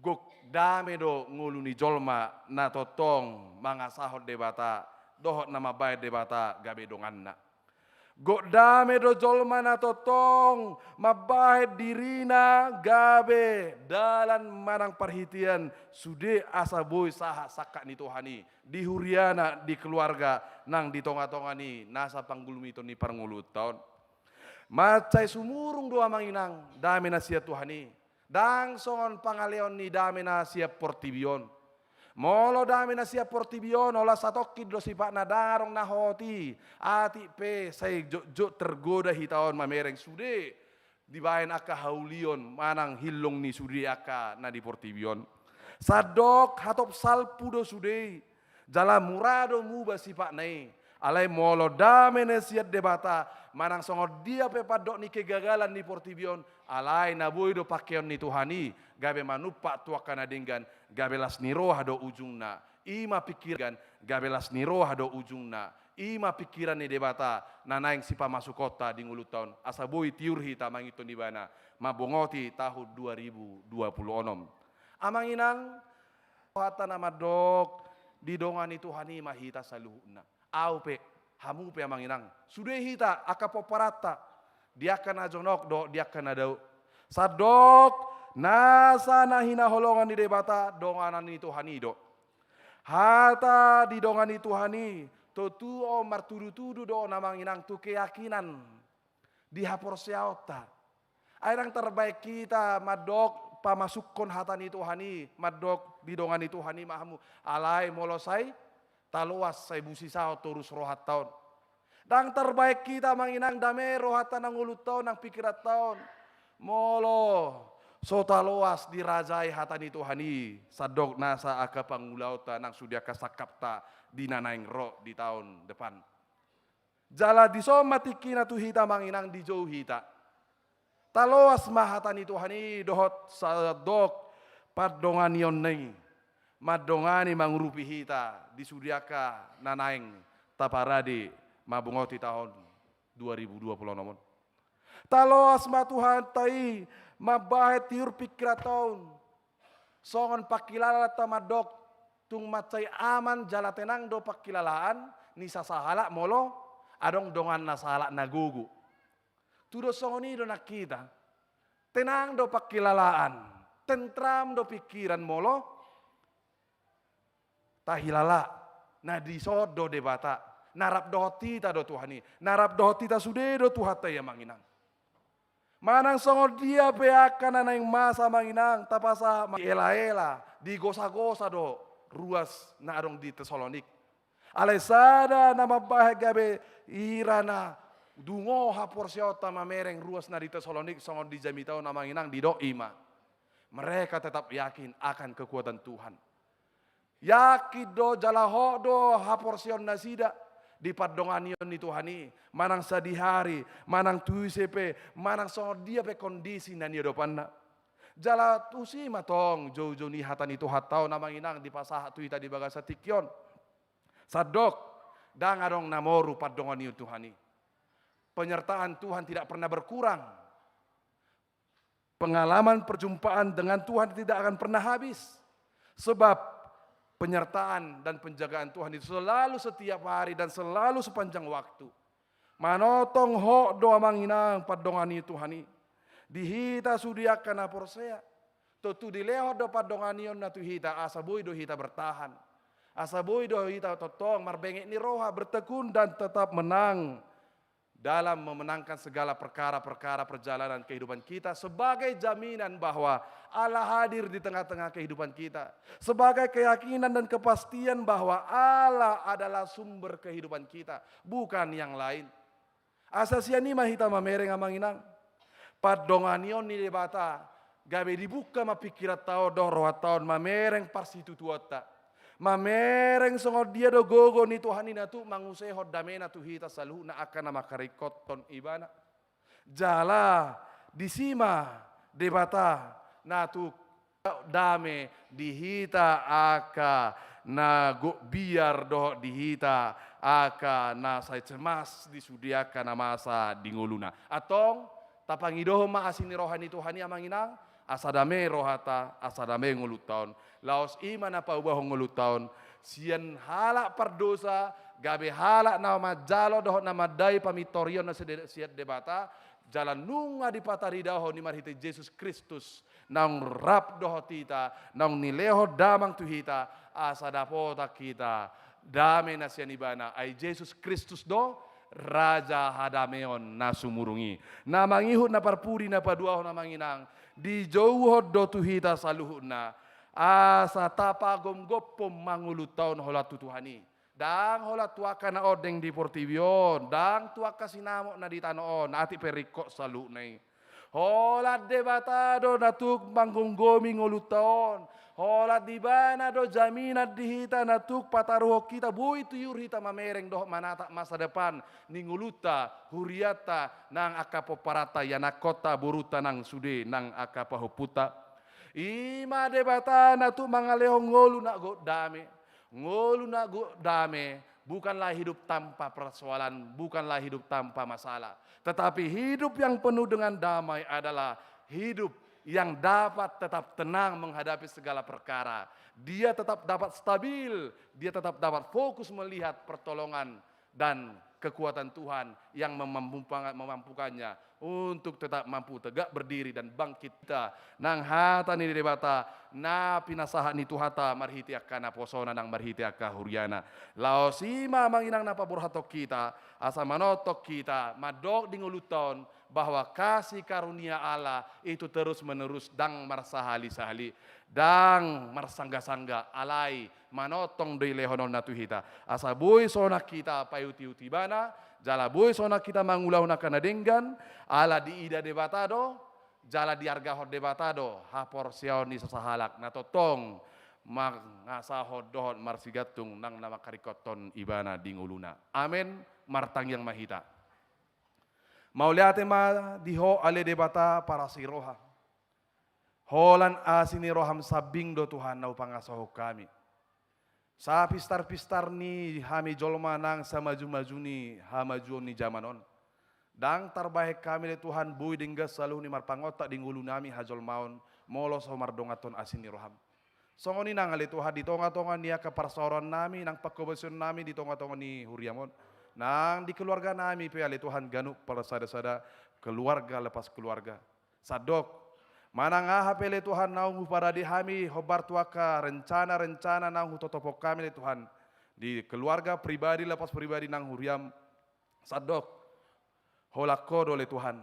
gok dame do ngulu ni jolma na totong mangasahot debata. Dohot nama baik debata gabe donganna. Gok dame do jolma na totong mabahet dirina gabe dalan manang perhitian sude asa boy saha sakak ni Tuhani di huriana di keluarga nang di tonga-tonga ni nasa panggulumi to ni parngulut tahun. Macai sumurung doa manginang dame na siap Tuhani. Dang songon pangaleon ni dame na siap portibion. Molo dami na siya portibion ola satokid do si Pak nadarong na hoti ati pe say jo tergoda hitaon mamereng sude dibayan aka haulion manang hilong ni sude aka na di portibion sadok hatop salpu do sude jala murado muba si Pak nai alai molo dami na siya debata manang songo dia pe padok ni kegagalan ni portibion alai naboy do pakeon ni Tuhani gabe manupa tuaka na dinggan gabelas niroha do ujungna ima pikiran gabelas niroha do ujungna ima pikiran ni debata nanaing sipa masuk kota di ngulu tahun asabui tiur hita mangito di bana mabongoti tahun 2026 amanginang hata nama dok di dongan itu hani mahita saluhna au pe hamu pe amanginang sudah hita akapoparata dia kana jonok do dia kana dau sadok nasa nahina holongan di debata donganan itu hani do. Hata di dongan itu hani totu o martudu-tudu do namanginang tu keyakinan di hapor siauta. Airang terbaik kita madok pamasukon hatan itu hani madok di dongan itu hani mahamu alai molosai taluas sai busi sao terus rohat tahun. Dang terbaik kita manginang dame rohatan nang ulut tahun nang pikirat tahun. Molo so taloas dirajai hatani Tuhani sadok nasa aka pangulauta nang sudia kasakapta di nanaing ro di tahun depan. Jala di somatikina tu hita manginang di jauh hita. Taloas mahatani Tuhani dohot sadok padongan yon neng. Madongani mangurupi hita di sudiaka nanaing taparadi mabungoti tahun 2020 nomor. Taloas matuhan tai mabahet tiur pikirat tahun songon pakilala tamadok tung macai aman jala tenang do pakilalaan ni sasahala molo adong dongan nasahala nagugu. Tudo songon do nakita tenang do pakilalaan, tentram do pikiran molo tahilala na disodo debata narap dohoti ta do Tuhani, narap dohoti ta sude do Tuhata ya manginang. Manang songod dia peakan na yang masa manginang tapasa ela-ela di gosa-gosa do ruas na adong di Tesalonik. Alesada nama bahagia irana dungo haporsiota mamereng ruas na di Tesalonik songod di jamitao na manginang di do ima. Mereka tetap yakin akan kekuatan Tuhan. Yakin do jalaho do haporsion nasida di padonganion ni Tuhani, manang sadihari, manang tuisepe, manang songod dia pe kondisi na niyo dopanna. Jala tusi matong jojo ni hatan itu hatau namang inang di pasah tuita di bagasa tikyon. Sadok dang adong namoru padonganion Tuhani. Penyertaan Tuhan tidak pernah berkurang. Pengalaman perjumpaan dengan Tuhan tidak akan pernah habis. Sebab penyertaan dan penjagaan Tuhan itu selalu setiap hari dan selalu sepanjang waktu. Manotong ho doa manginang padongani Tuhani. Dihita sudiakan aporsea. Tutu dileho do padonganion na tuhita asabui do hita bertahan. Asabui do hita totong marbengek ni roha bertekun dan tetap menang dalam memenangkan segala perkara-perkara perjalanan kehidupan kita sebagai jaminan bahwa Allah hadir di tengah-tengah kehidupan kita. Sebagai keyakinan dan kepastian bahwa Allah adalah sumber kehidupan kita, bukan yang lain. Asasiani mahita mamereng amanginang. Padonganion ni debata, gabe dibuka mapikirat tao do roha taon mamereng parsitu tuota. Mamereng songod dia do gogo ni Tuhan ina tu manguseho damena tu hita salu na akan nama karikoton ibana. Jala disima debata na tu dame dihita aka na go biar do dihita aka na say cemas disudiakan na masa dinguluna. Atong tapangidoho maasini rohani Tuhan amanginang asadame rohata asadame ngulutaon. Laos iman apa ubah ngulutaon. Sian halak perdosa gabe halak nama jalo doh nama dai pamitorion na siat debata jalan nunga di pataridaho ni marhite Yesus Kristus nang rap doh tita nang nileho damang tuhita asadapota kita dame na sian ibana ay Yesus Kristus do Raja hadameon na sumurungi na mangihut na parpuri na paduaho na manginang di jauh do tuhita saluhut na asa tapagom gopom mangulutaon holat Tuhani. Dang holat tuaka na odeng di Portivion, dang tuaka sinamo na di tanoon, ati perikok salu nai. Holat debatado natuk manggunggomi ngulutaon, holat di bana do jaminat dihita natuk pataruho kita bui tuyur hita mamereng doh manatak masa depan ninguluta huriata nang akapoparata yanakota buruta nang sude nang akapahuputa. Ima debata na tu mangaleho ngolu na go dame. Ngolu na go dame bukanlah hidup tanpa persoalan, bukanlah hidup tanpa masalah. Tetapi hidup yang penuh dengan damai adalah hidup yang dapat tetap tenang menghadapi segala perkara. Dia tetap dapat stabil, dia tetap dapat fokus melihat pertolongan dan kekuatan Tuhan yang memampukannya untuk tetap mampu tegak berdiri dan bangkit kita nang hata ni debata na pinasahan ni Tuhata marhiti akana posona nang marhiti akka huriana laosima manginang napa burhatok kita asa manotok kita madok dinguluton bahwa kasih karunia Allah itu terus menerus dang marsahali-sahali dang marsangga-sangga alai manotong dei lehonon natuhita asa boy sona kita payuti-uti bana jala boy sona kita mangulau nakana denggan ala di ida debatado jala di argahor debatado hapor sioni sasahalak natotong mangasahod dohon marsigatung nang nama karikoton ibana dinguluna amen martang yang mahita mauliate ma diho ale debata para siroha holan asini roham sabing do Tuhan nau pangasaho kami sa pistar-pistar ni hami jolma nang sa maju-maju ni hamaju ni zamanon. Dang terbaik kami le Tuhan bui dinggas selalu ni marpangotak dingulu nami hajol maon molos homar dongaton asini roham. Songoni nang ali Tuhan di tonga-tonga nia kepersoron nami nang pakobesun nami di tonga-tonga ni huriamon. Nang di keluarga nami pe ali Tuhan ganuk persada-sada keluarga lepas keluarga. Sadok manang aha pele Tuhan naung para di hami hobar tuaka rencana-rencana nang totopok kami le Tuhan di keluarga pribadi lepas pribadi nang huriam. Sadok holako dole Tuhan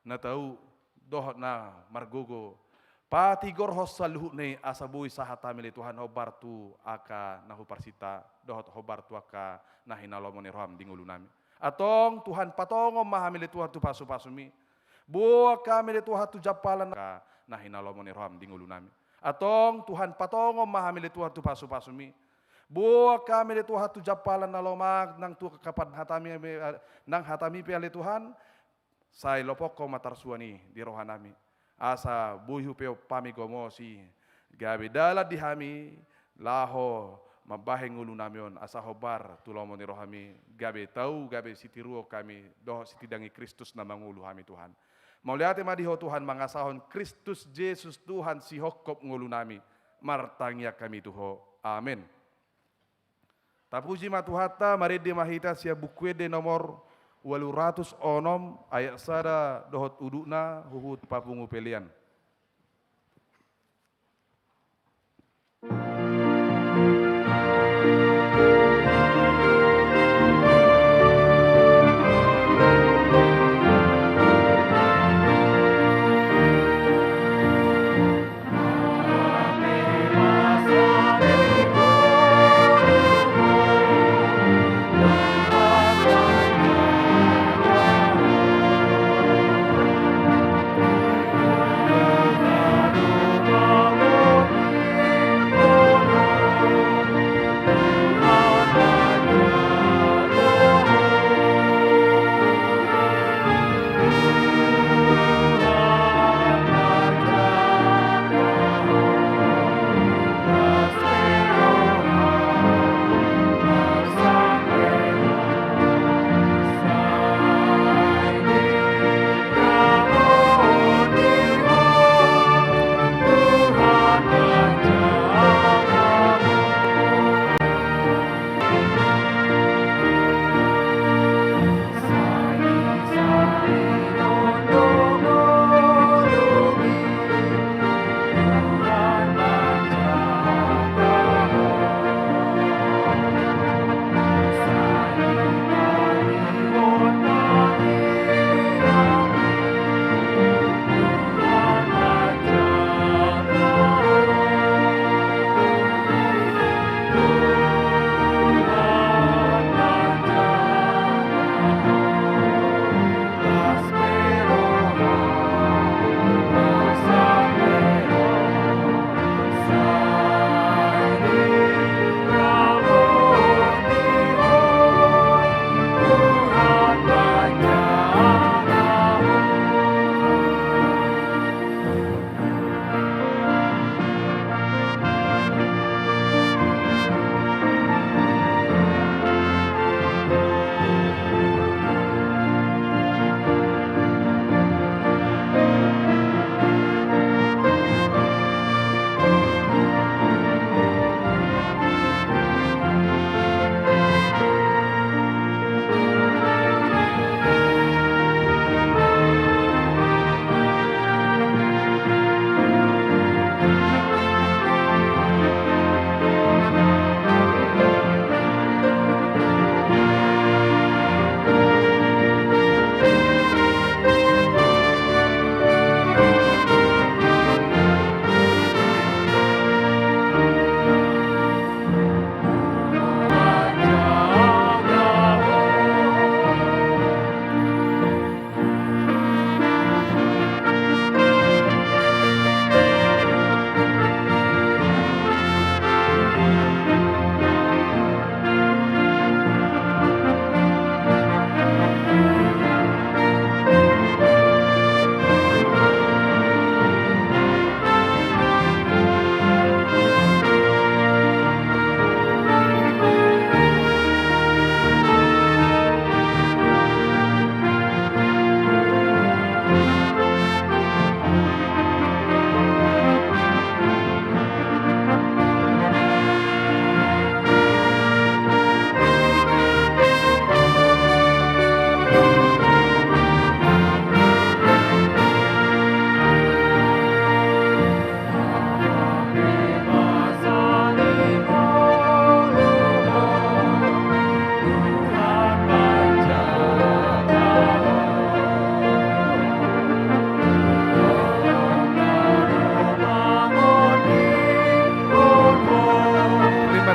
na tahu doh na margogo patigor hosaluh ne asabui sahatami le Tuhan hobar tu aka nahu parsita dohot hobar tu aka nahinalomoni roham dingulu nami atong Tuhan patongom mahami le Tuhan tu pasu-pasumi buah kami le Tuhan tu japalan ka nahinalomoni roham dingulu nami atong Tuhan patongom mahami le Tuhan tu pasu-pasumi buah kami le Tuhan tu japalan nalomak nang tu kapan hatami nang hatami pe le Tuhan sai lopok ko matarsuani di rohanami asa buhu peo pami gomosi gabe dalat di hami laho mabaheng ulu namion asa hobar tulomoni rohami gabe tau gabe sitiruo kami doh sitidangi Kristus na mangulu hami Tuhan mauliate madiho Tuhan mangasahon Kristus Yesus Tuhan si hokop ngulu nami martangya kami tuho amin. Tapuji matuhata marede mahita sia bukwede nomor 806 ayat sada dohot udukna huhut papungu pelian. Tuhan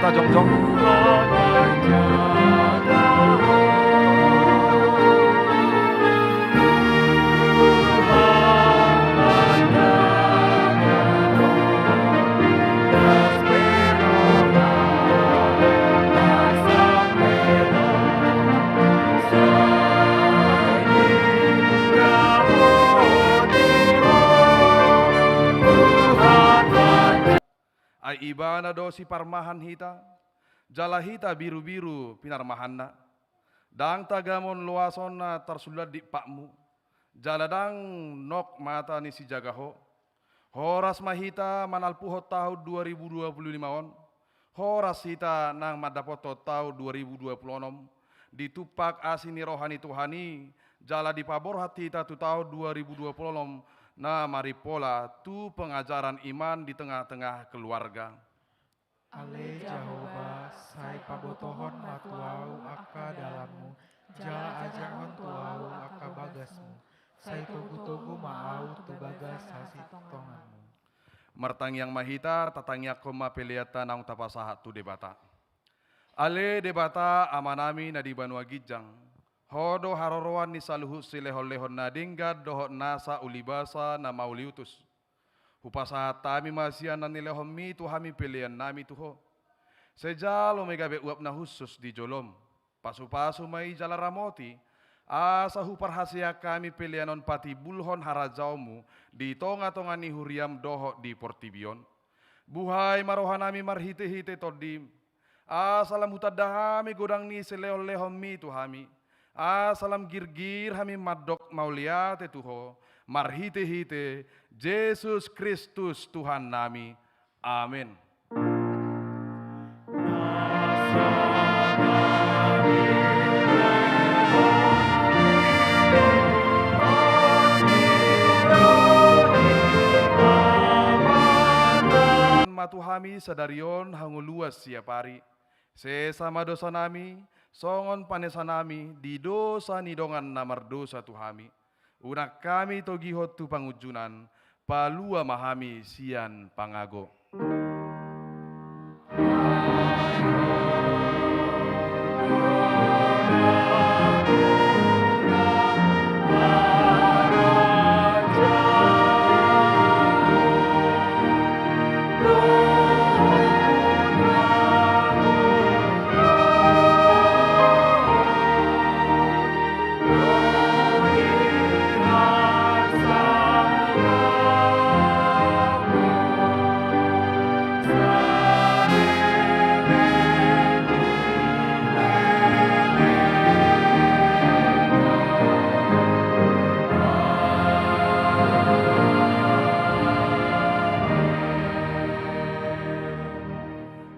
mata jongjong. Ai ibana do si parmahan hita, jala hita biru-biru pinarmahanna, dang tagamon luasona tersulat di pakmu, jala dang nok mata ni si jagaho, horas mahita manalpuho tahun 2025 on, horas hita nang madapoto tahun 2026, ditupak asini rohani Tuhani, jala di pabor hati hita tu tahun 2026, na maripola tu pengajaran iman di tengah-tengah keluarga. Ale Jehovah, sai pabotohon matuau aka dalammu, jala ajaron tuau aka bagasmu, sai togu-togu maau tu bagas hasit tonganmu. Martang yang mahita tatangya koma peliata naung tapasahat tu debata. Ale debata amanami na di Banua Gijang. Hodo haroroan ni saluhu silehon-lehon na dinggad dohot nasa ulibasa na mauliutus. Hupasahat tami masian na nilehon mi tuhami pilihan nami tuho. Sejalo megabe uap na husus di jolom. Pasu-pasu may jala ramoti. Asa huparhasia kami pilihanon pati bulhon harajaumu di tonga-tonga ni huriam dohot di portibion. Buhay marohanami marhite-hite todim. Asalam hutadahami godang ni silehon-lehon mi tuhami. Salam girgir hami madok mauliate tuho, marhite-hite, Yesus Kristus Tuhan nami. Amin. Matuhami sadarion hanguluas siapari, sesama dosa nami, songon panesa nami di dosa nidongan namar dosa tuhami. Unak kami togihot tu pangujunan, palua mahami sian pangago.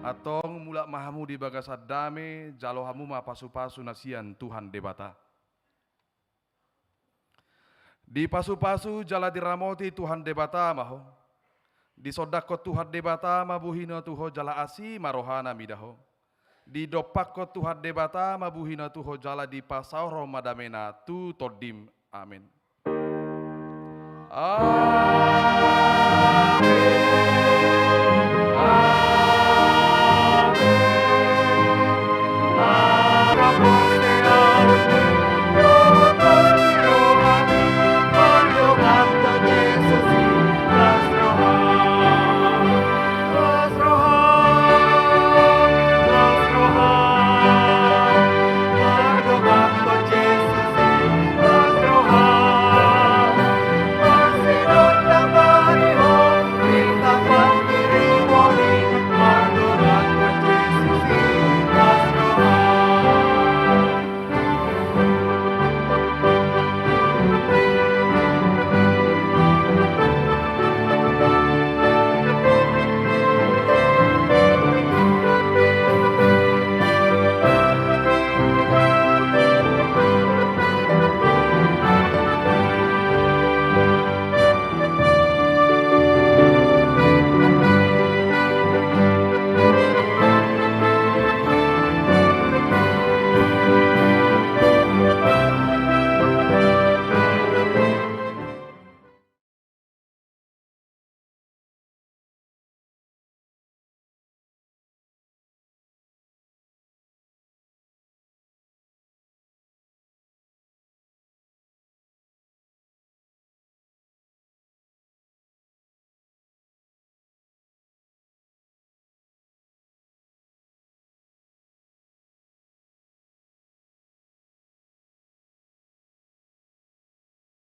Atong mulak mahamu di bagasad dame, jalohamu ma pasu-pasu nasian Tuhan debata. Di pasu-pasu jala diramoti Tuhan debata maho. Di sodako Tuhan debata mabuhina tuho jala asi marohana midaho. Di dopako Tuhan debata mabuhina tuho jala di pasauro madamena tu todim. Amin. Amin.